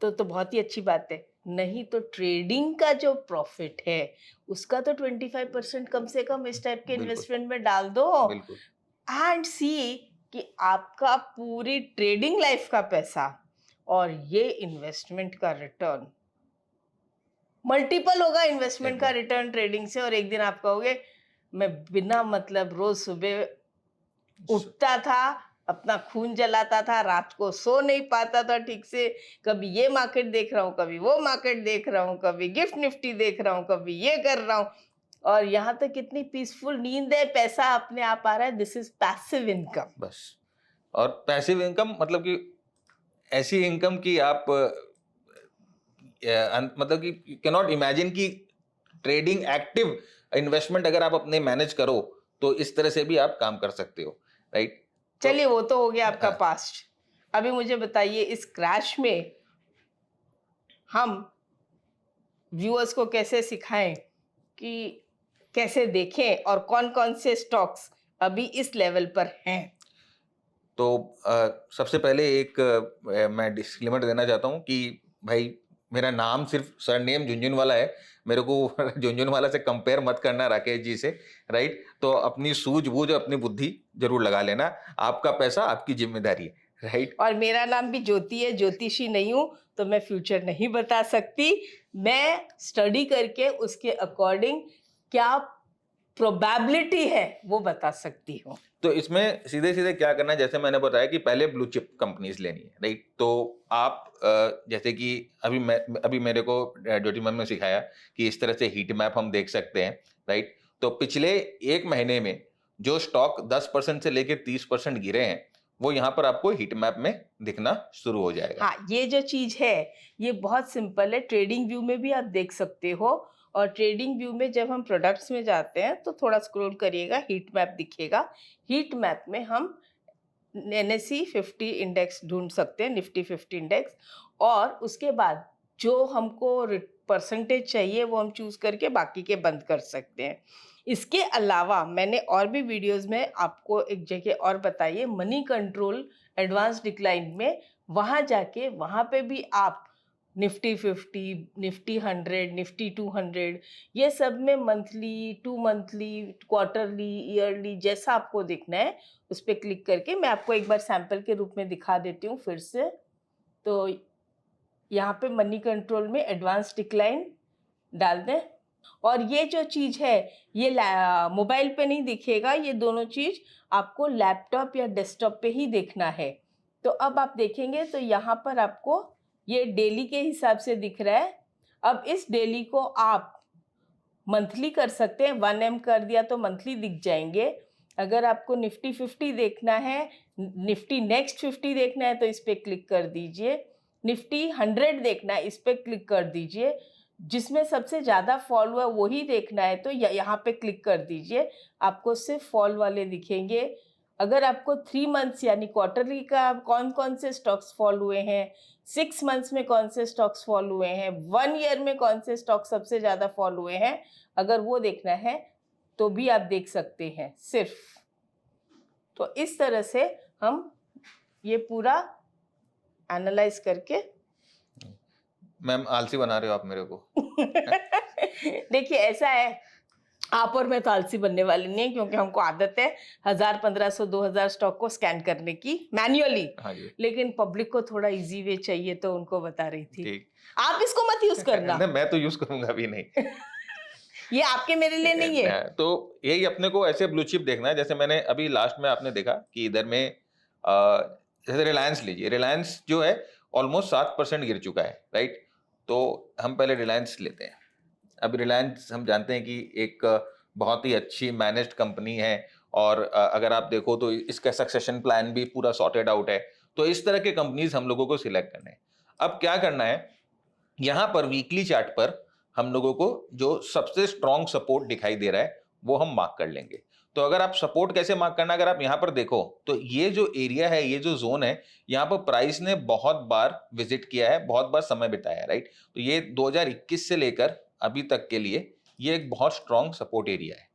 तो बहुत ही अच्छी बात है। नहीं तो ट्रेडिंग का जो प्रॉफिट है उसका तो 25% कम से कम इस टाइप के बिल्कुल। इन्वेस्टमेंट में डाल दो, बिल्कुल। एंड सी कि आपका पूरी ट्रेडिंग लाइफ का पैसा और ये इन्वेस्टमेंट का रिटर्न मल्टीपल होगा, इन्वेस्टमेंट का एकदम। रिटर्न ट्रेडिंग से। और एक दिन आप कहोगे मैं बिना मतलब रोज सुबह उठता था, अपना खून जलाता था, रात को सो नहीं पाता था ठीक से, कभी ये मार्केट देख रहा हूँ, कभी वो मार्केट देख रहा हूँ, कभी गिफ्ट निफ्टी देख रहा हूँ, कभी ये कर रहा हूँ, और यहाँ तक कितनी पीसफुल नींद है, पैसा अपने आप आ रहा है। This is passive income. बस। और पैसिव इनकम मतलब कि ऐसी इनकम की आप मतलब कि यू कैन नॉट इमेजिन कि ट्रेडिंग एक्टिव इन्वेस्टमेंट अगर आप अपने मैनेज करो तो इस तरह से भी आप काम कर सकते हो, राइट। चलिए वो तो हो गया आपका हाँ। पास्ट। अभी मुझे बताइए इस क्रैश में हम व्यूअर्स को कैसे सिखाएं कि कैसे देखें और कौन कौन से स्टॉक्स अभी इस लेवल पर हैं। तो सबसे पहले एक मैं डिस्क्लेमर देना चाहता हूँ कि भाई मेरा नाम सिर्फ सरनेम झुनझुनवाला है, मेरे को झुनझुनवाला से कंपेयर मत करना राकेश जी से, राइट। तो अपनी सूझबूझ और अपनी बुद्धि जरूर लगा लेना, आपका पैसा आपकी जिम्मेदारी है, राइट। और मेरा नाम भी ज्योति है, ज्योतिषी नहीं हूँ तो मैं फ्यूचर नहीं बता सकती। मैं स्टडी करके उसके अकॉर्डिंग क्या प्रोबेबिलिटी है वो बता सकती हूँ। तो इसमें सीधे सीधे क्या करना है, जैसे मैंने बताया कि पहले ब्लू चिप कंपनीज लेनी है, राइट। तो आप जैसे कि अभी मेरे को ज्योति मैम ने सिखाया कि इस तरह से हीट मैप हम देख सकते हैं, राइट। तो पिछले एक महीने में जो स्टॉक 10% से लेकर 30% गिरे हैं वो यहाँ पर आपको हीट मैप में दिखना शुरू हो जाएगा। हाँ, ये जो चीज है ये बहुत सिंपल है, ट्रेडिंग व्यू में भी आप देख सकते हो। और ट्रेडिंग व्यू में जब हम प्रोडक्ट्स में जाते हैं तो थोड़ा स्क्रॉल करिएगा, हीट मैप दिखेगा। हीट मैप में हम NSE 50 इंडेक्स ढूंढ सकते हैं, निफ्टी 50 इंडेक्स, और उसके बाद जो हमको परसेंटेज चाहिए वो हम चूज करके बाकी के बंद कर सकते हैं। इसके अलावा मैंने और भी वीडियोस में आपको एक जगह और बताई है, मनी कंट्रोल एडवांस डिक्लाइन में, वहाँ जाके वहाँ पे भी आप निफ्टी 50, निफ्टी 100, निफ्टी 200, ये सब में मंथली, 2 मंथली, क्वार्टरली, ईयरली, जैसा आपको देखना है उस पर क्लिक करके मैं आपको एक बार सैंपल के रूप में दिखा देती हूँ फिर से। तो यहाँ पे मनी कंट्रोल में एडवांस डिक्लाइन डाल दें, और ये जो चीज़ है ये मोबाइल पे नहीं दिखेगा, ये दोनों चीज़ आपको लैपटॉप या डेस्कटॉप पे ही देखना है। तो अब आप देखेंगे तो यहाँ पर आपको ये डेली के हिसाब से दिख रहा है। अब इस डेली को आप मंथली कर सकते हैं, 1M कर दिया तो मंथली दिख जाएंगे। अगर आपको निफ्टी 50 देखना है, निफ्टी नेक्स्ट 50 देखना है तो इस पर क्लिक कर दीजिए। निफ्टी 100 देखना है, इस पर क्लिक कर दीजिए। जिसमें सबसे ज़्यादा फॉल हुआ वही देखना है तो यहाँ पे क्लिक कर दीजिए, आपको सिर्फ फॉल वाले दिखेंगे। अगर आपको 3 मंथ्स यानी क्वार्टरली का कौन कौन से स्टॉक्स फॉल हुए हैं, 6 मंथ्स में कौन से स्टॉक्स फॉल हुए हैं, 1 ईयर में कौन से स्टॉक्स सबसे ज़्यादा फॉल हुए हैं, अगर वो देखना है तो भी आप देख सकते हैं सिर्फ। तो इस तरह से हम ये पूरा एनालाइज करके मैम आलसी बना रहे हो आप मेरे को। देखिए ऐसा है, आप और मैं तो आलसी बनने वाले नहीं, क्योंकि हमको आदत है 1000, 1500, 2000 स्टॉक को स्कैन करने की मैन्युअली। हाँ जी। लेकिन पब्लिक को थोड़ा इजी वे चाहिए तो उनको बता रही थी। ठीक। आप इसको मत यूज करना। नहीं, मैं तो यूज करूंगा भी नहीं। ये आपके मेरे लिए नहीं है। तो यही अपने को ऐसे ब्लू चिप देखना है, जैसे मैंने अभी लास्ट में आपने देखा कि इधर में जैसे रिलायंस लीजिए, रिलायंस जो है ऑलमोस्ट 7% गिर चुका है, राइट। तो हम पहले रिलायंस लेते हैं। अब रिलायंस हम जानते हैं कि एक बहुत ही अच्छी मैनेज्ड कंपनी है, और अगर आप देखो तो इसका सक्सेशन प्लान भी पूरा सॉर्टेड आउट है। तो इस तरह के कंपनीज हम लोगों को सिलेक्ट करने हैं। अब क्या करना है, यहाँ पर वीकली चार्ट पर हम लोगों को जो सबसे स्ट्रॉन्ग सपोर्ट दिखाई दे रहा है वो हम मार्क कर लेंगे। तो अगर आप सपोर्ट कैसे मार्क करना, अगर आप यहाँ पर देखो तो ये जो एरिया है, ये जो जोन है, यहाँ पर प्राइस ने बहुत बार विजिट किया है, बहुत बार समय बिताया है, राइट। तो ये 2021 से लेकर अभी तक के लिए ये एक बहुत स्ट्रॉन्ग सपोर्ट एरिया है।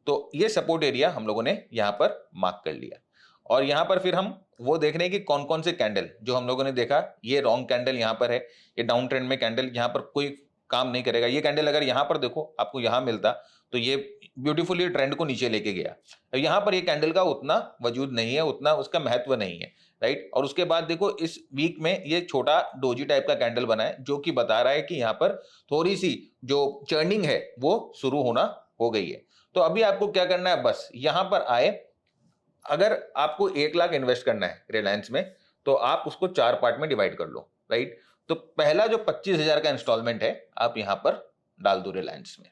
तो ये सपोर्ट एरिया हम लोगों ने यहाँ पर मार्क कर लिया, और यहाँ पर फिर हम वो देख रहे हैं कि कौन कौन से कैंडल जो हम लोगों ने देखा, ये रॉन्ग कैंडल यहाँ पर है, ये डाउन ट्रेंड में कैंडल यहाँ पर कोई काम नहीं करेगा। ये कैंडल अगर यहाँ पर देखो आपको यहाँ मिलता तो ये ब्यूटीफुली ट्रेंड को नीचे लेके गया। यहाँ पर ये कैंडल का उतना वजूद नहीं है, उतना उसका महत्व नहीं है, राइट। और उसके बाद देखो इस वीक में ये छोटा डोजी टाइप का कैंडल बना है, जो कि बता रहा है कि यहाँ पर थोड़ी सी जो चर्निंग है वो शुरू होना हो गई है। तो अभी आपको क्या करना है, बस यहाँ पर आए, अगर आपको 1 लाख इन्वेस्ट करना है रिलायंस में तो आप उसको 4 पार्ट में डिवाइड कर लो, राइट। तो पहला जो 25,000 का इंस्टॉलमेंट है आप यहाँ पर डाल दो रिलायंस में,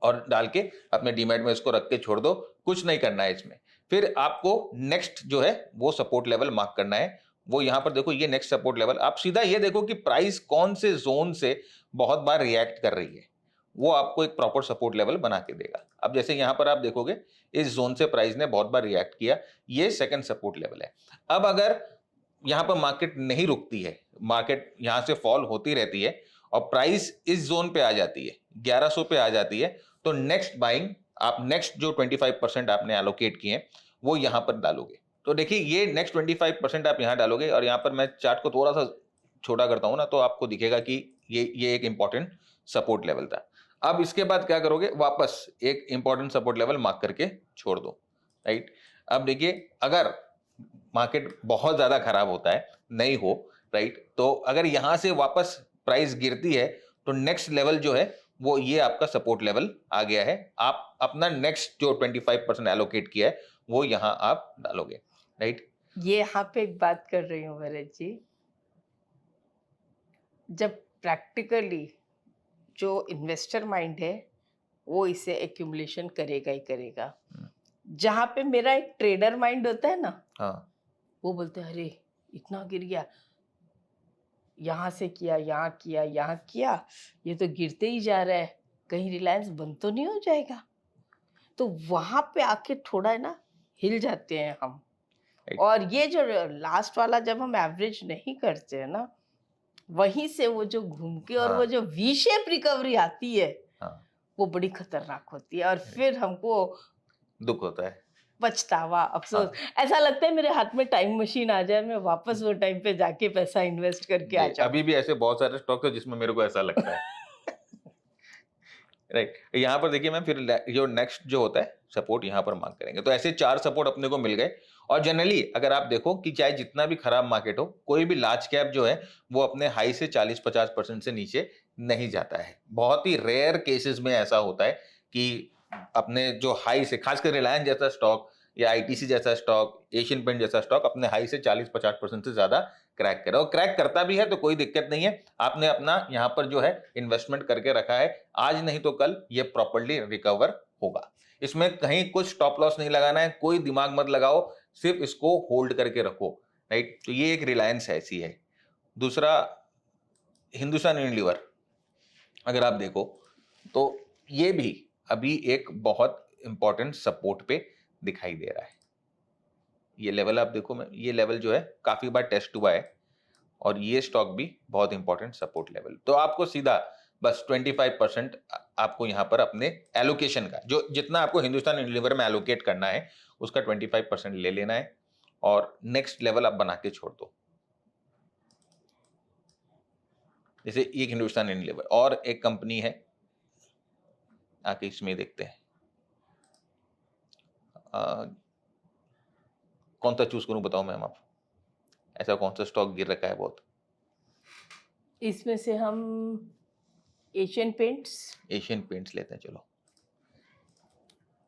और डाल के अपने डीमैट में इसको रख के छोड़ दो, कुछ नहीं करना है इसमें। फिर आपको नेक्स्ट जो है वो सपोर्ट लेवल मार्क करना है। वो यहाँ पर देखो, ये नेक्स्ट सपोर्ट लेवल, आप सीधा ये देखो कि प्राइस कौन से जोन से बहुत बार रिएक्ट कर रही है, वो आपको एक प्रॉपर सपोर्ट लेवल बना के देगा। अब जैसे यहाँ पर आप देखोगे इस जोन से प्राइस ने बहुत बार रिएक्ट किया, ये सेकंड सपोर्ट लेवल है। अब अगर यहाँ पर मार्केट नहीं रुकती है, मार्केट यहाँ से फॉल होती रहती है और प्राइस इस जोन पे आ जाती है, 1100 पे आ जाती है, तो नेक्स्ट बाइंग आप नेक्स्ट जो 25% आपने एलोकेट किए वो यहाँ पर डालोगे। तो देखिए ये नेक्स्ट 25% आप यहाँ डालोगे और यहाँ पर मैं चार्ट को थोड़ा सा छोटा करता हूँ ना, तो आपको दिखेगा कि ये एक इंपॉर्टेंट सपोर्ट लेवल था। अब इसके बाद क्या करोगे, वापस एक इंपॉर्टेंट सपोर्ट लेवल मार्क करके छोड़ दो, राइट। अब देखिए अगर मार्केट बहुत ज्यादा खराब होता है, नहीं हो, राइट, तो अगर यहाँ से वापस प्राइस गिरती है तो नेक्स्ट लेवल जो है वो ये आपका सपोर्ट लेवल आ गया है। आप अपना नेक्स्ट जो 25% एलोकेट किया है वो यहाँ आप डालोगे, राइट। ये यहाँ पे एक बात कर रही हूँ भरत जी, जब प्रैक्टिकली जो इन्वेस्टर माइंड है वो इसे एक्यूमुलेशन करेगा ही करेगा। जहाँ पे मेरा एक ट्रेडर माइंड होता है ना, हाँ, वो बोलते हैं अरे इतना गिर गया, यहाँ से किया, यहाँ किया, यहाँ किया, ये तो गिरते ही जा रहा है, कहीं रिलायंस बंद तो नहीं हो जाएगा। तो वहां पे आके थोड़ा है ना हिल जाते हैं हम। Right. और ये जो लास्ट वाला जब हम एवरेज नहीं करते हैं ना, वहीं से वो जो घूम के और हाँ. वो जो वी शेप रिकवरी आती है, हाँ, वो वो बड़ी खतरनाक होती है। और फिर हमको दुख होता है। पछतावा, अफसोस, ऐसा लगता है मेरे हाथ में टाइम मशीन आ जाए, मैं वापस वो टाइम पे जाके पैसा इन्वेस्ट करके आ जाऊं। अभी भी ऐसे बहुत सारे स्टॉक है जिसमें मेरे को ऐसा लगता है। राइट, यहाँ पर देखिए मैम, फिर जो नेक्स्ट जो होता है सपोर्ट यहाँ पर मार्क करेंगे। तो ऐसे 4 सपोर्ट अपने को मिल गए। और जनरली अगर आप देखो कि चाहे जितना भी खराब मार्केट हो, कोई भी लार्ज कैप जो है वो अपने हाई से 40-50% से नीचे नहीं जाता है। बहुत ही रेयर केसेस में ऐसा होता है कि अपने जो हाई से, खासकर रिलायंस जैसा स्टॉक या आईटीसी जैसा स्टॉक, एशियन पेंट जैसा स्टॉक अपने हाई से 40-50% से ज्यादा क्रैक करे। और क्रैक करता भी है तो कोई दिक्कत नहीं है, आपने अपना यहाँ पर जो है इन्वेस्टमेंट करके रखा है, आज नहीं तो कल ये प्रॉपर्ली रिकवर होगा। इसमें कहीं कुछ स्टॉप लॉस नहीं लगाना है, कोई दिमाग मत लगाओ, सिर्फ इसको होल्ड करके रखो, राइट। तो ये एक रिलायंस ऐसी है। दूसरा हिंदुस्तान यूनिलीवर, अगर आप देखो तो ये भी अभी एक बहुत इंपॉर्टेंट सपोर्ट पे दिखाई दे रहा है। ये लेवल आप देखो, मैं ये लेवल जो है काफी बार टेस्ट हुआ है और ये स्टॉक भी बहुत इंपॉर्टेंट सपोर्ट लेवल। तो आपको सीधा बस 25% आपको यहाँ पर अपने एलोकेशन का, जो जितना आपको हिंदुस्तान यूनिलीवर में एलोकेट करना है उसका 25% ले लेना है और नेक्स्ट लेवल आप बना के छोड़ दो। जैसे एक हिंदुस्तान यूनिलीवर और एक कंपनी है, आके इसमें देखते हैं कौन सा चूज करूं, बताओ मैम आप, ऐसा कौन सा स्टॉक गिर रखा है बहुत? इसमें से हम एशियन पेंट्स लेते हैं, चलो।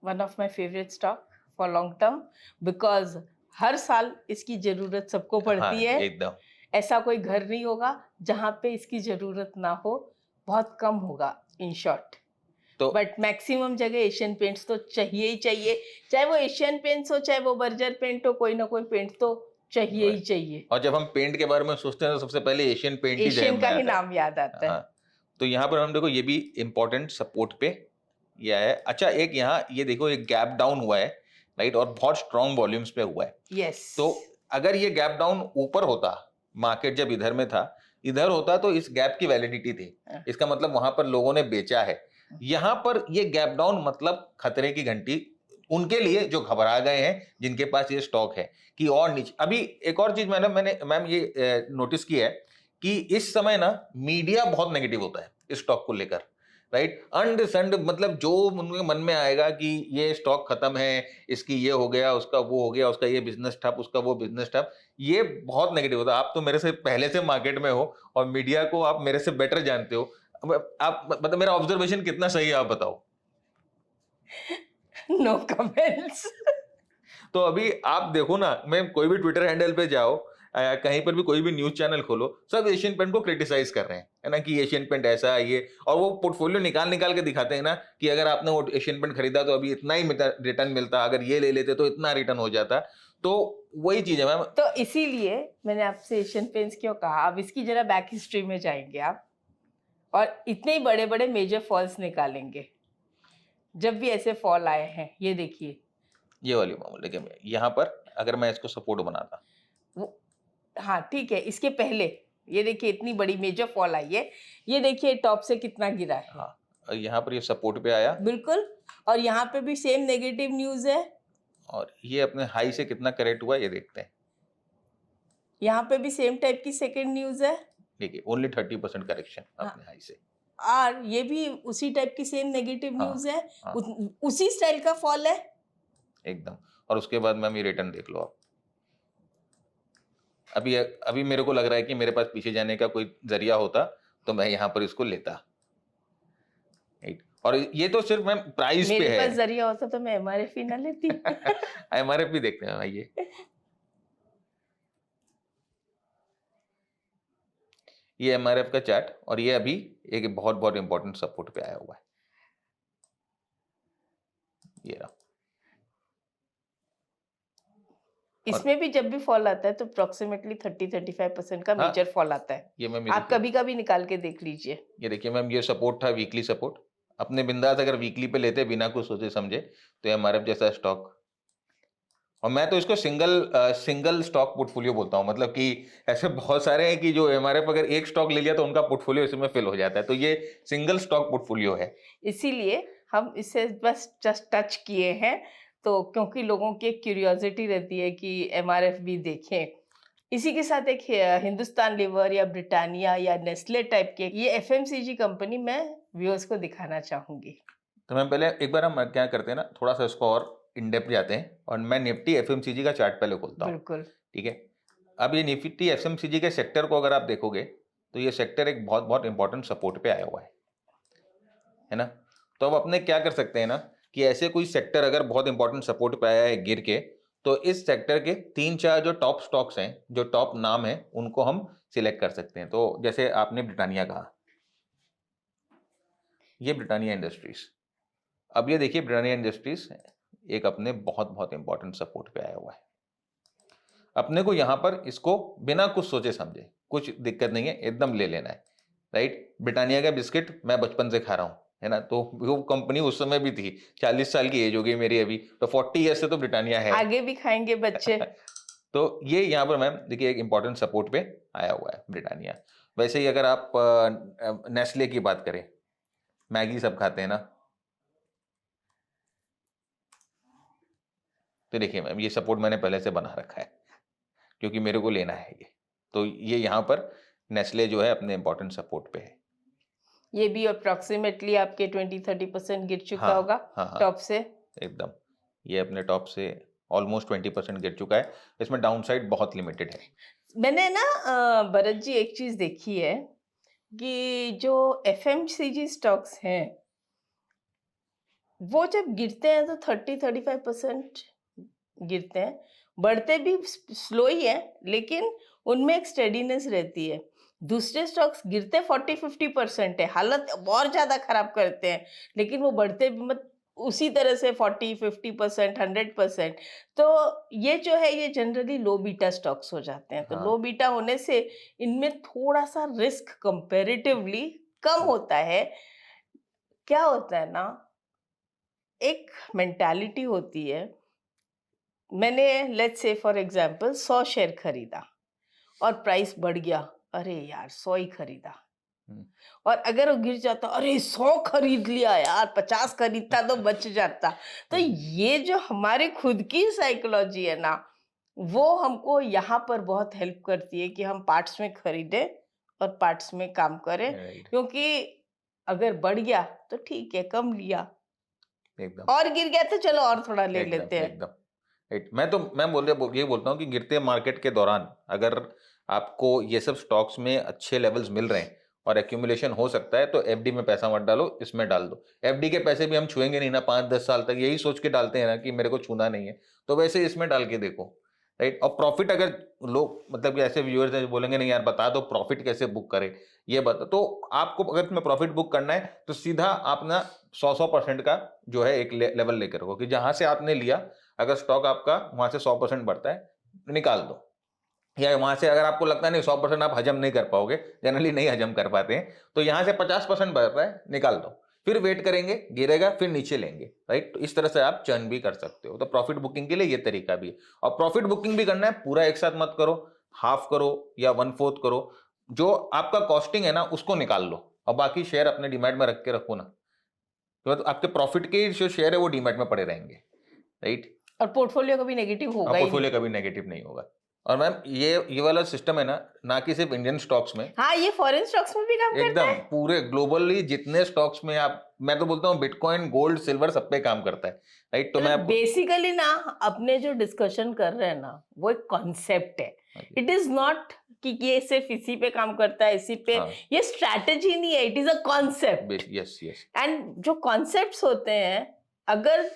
One of my favourite stock for long term, because हर साल इसकी जरूरत सबको पड़ती है। एकदम। ऐसा कोई घर नहीं होगा जहाँ पे इसकी जरूरत ना हो, बहुत कम होगा इन शॉर्ट। तो बट मैक्सिमम जगह एशियन पेंट्स तो चाहिए ही चाहिए, चाहे वो एशियन पेंट्स हो चाहे वो बर्जर पेंट हो, कोई ना कोई पेंट तो चाहिए ही चाहिए। और जब हम पेंट के बारे में सोचते हैं तो सबसे पहले एशियन पेंट ही एशियन का ही नाम याद आता है। हाँ, तो यहाँ पर हम देखो ये भी इंपॉर्टेंट सपोर्ट पे ये है। अच्छा, एक यहाँ ये देखो एक गैप डाउन हुआ है, राइट, और बहुत स्ट्रॉन्ग वॉल्यूम्स पे हुआ है। यस। तो अगर ये गैप डाउन ऊपर होता, मार्केट जब इधर में था, इधर होता तो इस गैप की वैलिडिटी थी, इसका मतलब वहां पर लोगों ने बेचा है। यहाँ पर ये गैप डाउन मतलब खतरे की घंटी उनके लिए जो घबरा गए हैं, जिनके पास ये स्टॉक है कि और नीचे। अभी एक और चीज मैंने मैम ये नोटिस किया है कि इस समय ना मीडिया बहुत नेगेटिव होता है इस स्टॉक को लेकर, राइट। अंड संड, मतलब जो उनके मन में आएगा कि ये स्टॉक खत्म है, इसकी ये हो गया, उसका वो हो गया, उसका ये बिजनेस ठप, उसका वो बिजनेस ठप, ये बहुत नेगेटिव होता है। आप तो मेरे से पहले से मार्केट में हो और मीडिया को आप मेरे से बेटर जानते हो। आप मतलब मेरा ऑब्जर्वेशन कितना सही है आप बताओ? No comments. तो अभी आप देखो ना, मैं कोई भी ट्विटर हैंडल पे जाओ, कहीं पर भी कोई भी न्यूज चैनल खोलो, सब एशियन पेंट को क्रिटिसाइज कर रहे हैं, है ना, कि एशियन पेंट ऐसा है ये, और वो पोर्टफोलियो निकाल के दिखाते हैं ना कि अगर आपने वो एशियन पेंट खरीदा तो अभी इतना ही रिटर्न मिलता, अगर ये ले लेते तो इतना रिटर्न हो जाता। तो वही चीज है मैम। तो इसीलिए मैंने आपसे एशियन पेंट्स क्यों कहा। अब इसकी जरा बैक हिस्ट्री में जाएंगे आप और इतने ही बड़े बड़े मेजर फॉल्स निकालेंगे जब भी ऐसे फॉल आए हैं। ये देखिए ये वाली मामूल, लेकिन यहाँ पर अगर मैं इसको सपोर्ट बनाता, वो, हाँ ठीक है, इसके पहले ये देखिए इतनी बड़ी मेजर फॉल आई है, ये देखिए टॉप से कितना गिरा है। हाँ, यहाँ पर ये सपोर्ट पे आया बिल्कुल, और यहाँ पे भी सेम नेगेटिव न्यूज है और ये अपने हाई से कितना करेक्ट हुआ ये देखते हैं। यहाँ पे भी सेम टाइप की सेकंड न्यूज है देखिए ओनली 30% करेक्शन हाँ। अपने हाई से। और ये भी उसी टाइप की सेम नेगेटिव हाँ, न्यूज है, हाँ। उसी स्टाइल का फॉल है एकदम। और उसके बाद मैम ये रिटर्न देख लो आप। अभी मेरे को लग रहा है कि मेरे पास पीछे जाने का कोई जरिया होता तो मैं यहाँ पर इसको लेता। राइट। और ये तो सिर्फ मैम प्राइस पे मेरे है। पास जरिया होता तो मैं एमआरएफ ही ना लेती। एमआरएफ भी देखते हैं आइए। ये एमआरएफ का चार्ट और ये अभी एक बहुत बहुत इंपॉर्टेंट सपोर्ट पे आया हुआ है। ये रहा। इसमें भी जब भी फॉल आता है तो अप्रोक्सीमेटली 30-35% का हाँ, मेजर फॉल आता है। ये मैम आप कभी कभी निकाल के देख लीजिए। ये देखिए मैम ये सपोर्ट था वीकली सपोर्ट। अपने बिंदास अगर वीकली पे लेते बिना कुछ सोचे समझे तो एमआरएफ जैसा स्टॉक। और मैं तो इसको सिंगल स्टॉक पोर्टफोलियो बोलता हूँ। मतलब कि ऐसे बहुत सारे हैं कि जो एमआरएफ अगर एक स्टॉक ले लिया तो उनका पोर्टफोलियो इसमें फिल हो जाता है। तो ये सिंगल स्टॉक पोर्टफोलियो है। इसीलिए हम इसे बस जस्ट टच किए हैं, तो क्योंकि लोगों की एक क्यूरियोसिटी रहती है कि एमआरएफ भी देखें। इसी के साथ एक हिंदुस्तान लीवर या ब्रिटानिया या नेस्ले टाइप के ये एफएमसीजी कंपनी मैं व्यूअर्स को दिखाना चाहूंगी। तो मैम पहले एक बार हम क्या करते हैं ना, थोड़ा सा इसको और इन डेप्थ जाते हैं और मैं निफ्टी एफएमसीजी का चार्ट पहले खोलता हूँ। बिल्कुल। ठीक है। अब ये निफ्टी एफएमसीजी के सेक्टर को अगर आप देखोगे तो ये सेक्टर एक बहुत बहुत इंपॉर्टेंट सपोर्ट पे आया हुआ है ना। तो अब अपने क्या कर सकते हैं ना कि ऐसे कोई सेक्टर अगर बहुत इंपॉर्टेंट सपोर्ट पे आया है गिर के, तो इस सेक्टर के 3-4 जो टॉप स्टॉक्स हैं, जो टॉप नाम है, उनको हम सिलेक्ट कर सकते हैं। तो जैसे आपने ब्रिटानिया कहा, ये ब्रिटानिया इंडस्ट्रीज। अब ये देखिए ब्रिटानिया इंडस्ट्रीज एक अपने बहुत बहुत इंपॉर्टेंट सपोर्ट पे आया हुआ है। अपने को यहाँ पर इसको बिना कुछ सोचे समझे, कुछ दिक्कत नहीं है, एकदम ले लेना है। राइट। ब्रिटानिया का बिस्किट मैं बचपन से खा रहा हूँ, है ना। तो वो कंपनी उस समय भी थी, 40 साल की एज हो गई मेरी अभी, तो 40 ईयर से तो ब्रिटानिया है। आगे भी खाएंगे बच्चे। तो ये यहाँ पर मैम देखिए एक इंपॉर्टेंट सपोर्ट पे आया हुआ है ब्रिटानिया। वैसे ही अगर आप नेस्ले की बात करें, मैगी सब खाते हैं ना, तो देखिए मैम ये सपोर्ट मैंने पहले से बना रखा है क्योंकि मेरे को लेना है ये। तो ये यहाँ पर नेस्ले जो है अपने इंपॉर्टेंट सपोर्ट पे है। ये भी अप्रोक्सीमेटली आपके 20-30% गिर चुका हाँ, होगा हाँ, हाँ, टॉप से। एकदम। ये अपने टॉप से ऑलमोस्ट 20% गिर चुका है। इसमें डाउनसाइड बहुत लिमिटेड है। मैंने ना भरत जी एक चीज देखी है कि जो एफएमसीजी स्टॉक्स हैं वो जब गिरते हैं तो 30-35% गिरते हैं, बढ़ते भी स्लो ही है लेकिन उनमें एक स्टेडीनेस रहती है। दूसरे स्टॉक्स गिरते 40-50% है, हालत और ज्यादा खराब करते हैं, लेकिन वो बढ़ते भी मत उसी तरह से 40-50% 100%। तो ये जो है ये जनरली लो बीटा स्टॉक्स हो जाते हैं। तो हाँ। लो बीटा होने से इनमें थोड़ा सा रिस्क कंपैरेटिवली कम होता है। क्या होता है ना, एक मेंटालिटी होती है। मैंने let's say for example 100 share खरीदा और प्राइस बढ़ गया, अरे यार 100 ही खरीदा। और अगर वो गिर जाता, अरे 100 खरीद लिया यार, 50 खरीदता तो बच जाता। तो ये जो हमारे खुद की साइकोलॉजी है ना, वो हमको यहाँ पर बहुत हेल्प करती है कि हम पार्ट्स में खरीदें और पार्ट्स में काम करें। क्योंकि अगर बढ़ गया तो ठीक है, कम लिया, एकदम। और गिर गया तो चलो और थोड़ा ले लेते हैं। एकदम। मैं ये बोलता हूँ कि गिरते मार्केट के दौरान अगर आपको ये सब स्टॉक्स में अच्छे लेवल्स मिल रहे हैं और एक्यूमुलेशन हो सकता है तो एफडी में पैसा मत डालो, इसमें डाल दो। एफडी के पैसे भी हम छुएंगे नहीं ना 5-10 साल तक, यही सोच के डालते हैं ना कि मेरे को छूना नहीं है, तो वैसे इसमें डाल के देखो। राइट। और प्रॉफिट अगर लोग मतलब कि ऐसे व्यूअर्स हैं बोलेंगे नहीं यार बता दो प्रॉफिट कैसे बुक करें, ये बता, तो आपको अगर तुम्हें प्रॉफिट बुक करना है तो सीधा अपना 100% का जो है एक लेवल लेकर रखो कि जहां से आपने लिया अगर स्टॉक आपका वहां से 100% बढ़ता है निकाल दो, या वहां से अगर आपको लगता है नहीं 100% आप हजम नहीं कर पाओगे, जनरली नहीं हजम कर पाते हैं, तो यहां से 50% बढ़ रहा है निकाल दो, फिर वेट करेंगे गिरेगा फिर नीचे लेंगे। राइट। तो इस तरह से आप चर्न भी कर सकते हो। तो प्रॉफिट बुकिंग के लिए ये तरीका भी है। और प्रॉफिट बुकिंग भी करना है पूरा एक साथ मत करो, हाफ करो या 1/4 करो। जो आपका कॉस्टिंग है ना उसको निकाल लो और बाकी शेयर अपने डीमैट में रख के रखो ना, तो आपके प्रॉफिट के जो शेयर है वो डीमैट में पड़े रहेंगे। राइट। और पोर्टफोलियो कभी नेगेटिव होगा ही नहीं। पोर्टफोलियो कभी नेगेटिव नहीं होगा। और मैम ये वाला सिस्टम है ना कि सिर्फ इंडियन स्टॉक्स में, हाँ, ये फॉरेन स्टॉक्स में भी काम करता एकदम है। पूरे ग्लोबली जितने स्टॉक्स में आप, मैं तो बोलता हूँ बिटकॉइन, गोल्ड, सिल्वर सब पे काम करता है, राइट। तो मैं आपको बेसिकली ना अपने जो डिस्कशन कर रहे हैं ना वो एक कॉन्सेप्ट है, इट इज नॉट कि ये सिर्फ इसी पे काम करता है, इसी पे, हाँ। ये स्ट्रैटेजी नहीं है, it is a concept. Yes yes, and जो कॉन्सेप्ट्स होते हैं अगर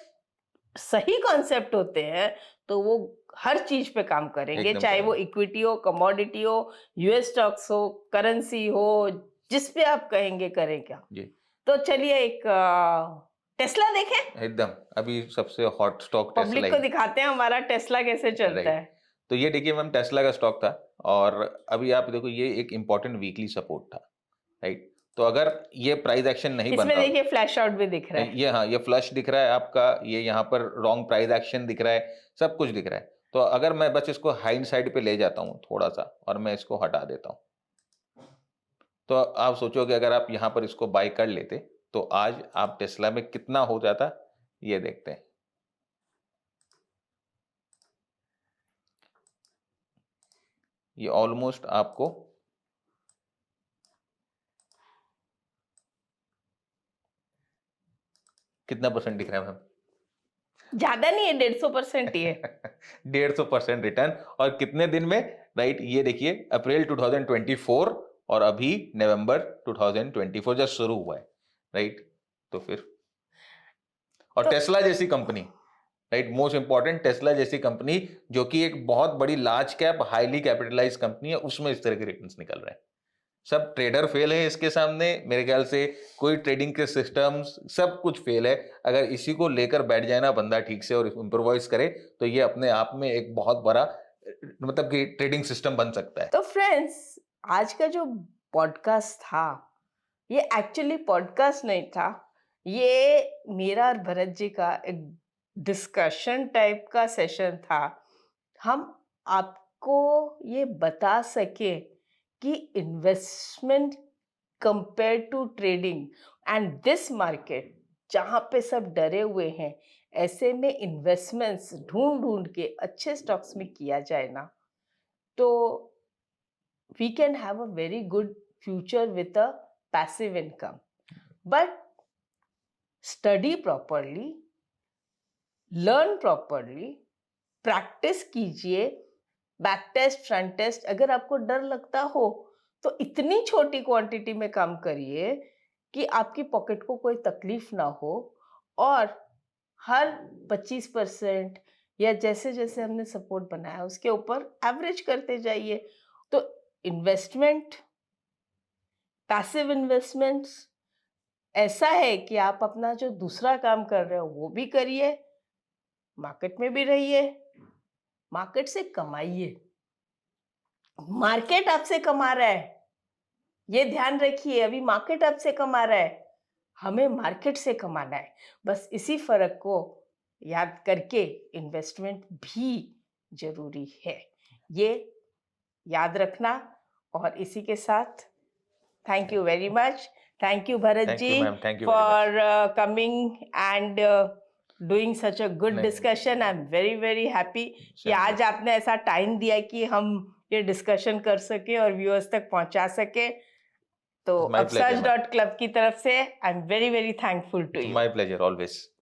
सही कॉन्सेप्ट होते हैं तो वो हर चीज पे काम करेंगे, एकदम चाहे वो करेंगे। इक्विटी हो, कमोडिटी हो, यूएस स्टॉक्स हो, करेंसी हो, जिस पे आप कहेंगे करेगा। जी। तो चलिए एक टेस्ला देखें, एकदम अभी सबसे हॉट स्टॉक टेस्ला पब्लिक ही को दिखाते हैं हमारा टेस्ला कैसे चलता राइट। है। तो ये देखिए मैम, टेस्ला का स्टॉक था और अभी आप देखो ये एक इम्पोर्टेंट वीकली सपोर्ट था, राइट। तो अगर ये प्राइस एक्शन नहीं बन इसमें रहा, देखिए फ्लैश आउट भी दिख रहा है। ये हाँ, ये फ्लश दिख रहा है आपका, ये यहाँ पर रॉन्ग प्राइस एक्शन दिख रहा है, सब कुछ दिख रहा है। तो अगर मैं बस इसको हाई साइड पे ले जाता हूँ थोड़ा सा और मैं इसको हटा देता हूँ, तो आप सोचोगे अगर आप यहाँ पर इसको बाय कर लेते तो आज आप टेस्ला में कितना हो जाता, ये देखते हैं। ये ऑलमोस्ट आपको कितना परसेंट दिख रहा है मैम? ज्यादा नहीं है, 150% ही है। 150% रिटर्न, और कितने दिन में, राइट। ये देखिए अप्रैल 2024 और अभी नवंबर 2024 जस्ट शुरू हुआ है, राइट। तो फिर और टेस्ला जैसी company, right, most important, Tesla जैसी कंपनी जो कि एक बहुत बड़ी large cap highly capitalise company है, उसमें इस तरह के रिटर्न्स निकल रहे हैं। सब ट्रेडर फेल है इसके सामने, मेरे ख्याल से कोई ट्रेडिंग के सिस्टम्स सब कुछ फेल है। अगर इसी को लेकर बैठ जाए ना बंदा ठीक से और इम्प्रोवाइज करे तो ये अपने आप में एक बहुत बड़ा मतलब कि ट्रेडिंग सिस्टम बन सकता है। तो फ्रेंड्स, आज का जो पॉडकास्ट था ये एक्चुअली पॉडकास्ट नहीं था, ये मेरा और भरत जी का एक डिस्कशन टाइप का सेशन था। हम आपको ये बता सके कि investment compare to trading and this market जहाँ पे सब डरे हुए हैं, ऐसे में इन्वेस्टमेंट्स ढूंढ ढूंढ के अच्छे स्टॉक्स में किया जाए ना तो we can have a very good future with a passive income. But study properly, learn properly, practice कीजिए, बैक टेस्ट, फ्रंट टेस्ट। अगर आपको डर लगता हो तो इतनी छोटी क्वांटिटी में काम करिए कि आपकी पॉकेट को कोई तकलीफ ना हो, और हर 25% या जैसे जैसे हमने सपोर्ट बनाया उसके ऊपर एवरेज करते जाइए। तो इन्वेस्टमेंट, पैसिव इन्वेस्टमेंट्स ऐसा है कि आप अपना जो दूसरा काम कर रहे हो वो भी करिए, मार्केट में भी रहिए, मार्केट से कमाइए। मार्केट आपसे कमा रहा है, ये ध्यान रखिए। अभी मार्केट आपसे कमा रहा है, हमें मार्केट से कमाना है। बस इसी फर्क को याद करके इन्वेस्टमेंट भी जरूरी है, ये याद रखना। और इसी के साथ thank you very much, thank you Bharat Thank you, जी ma'am. Thank you very for coming and doing such a good नहीं, discussion. I am very very happy कि Same आज आपने ऐसा टाइम दिया कि हम ये डिस्कशन कर सके और व्यूअर्स तक पहुंचा सके। तो It's my pleasure, ma'am. upsurge.club की तरफ से I am very very thankful to you. My pleasure always.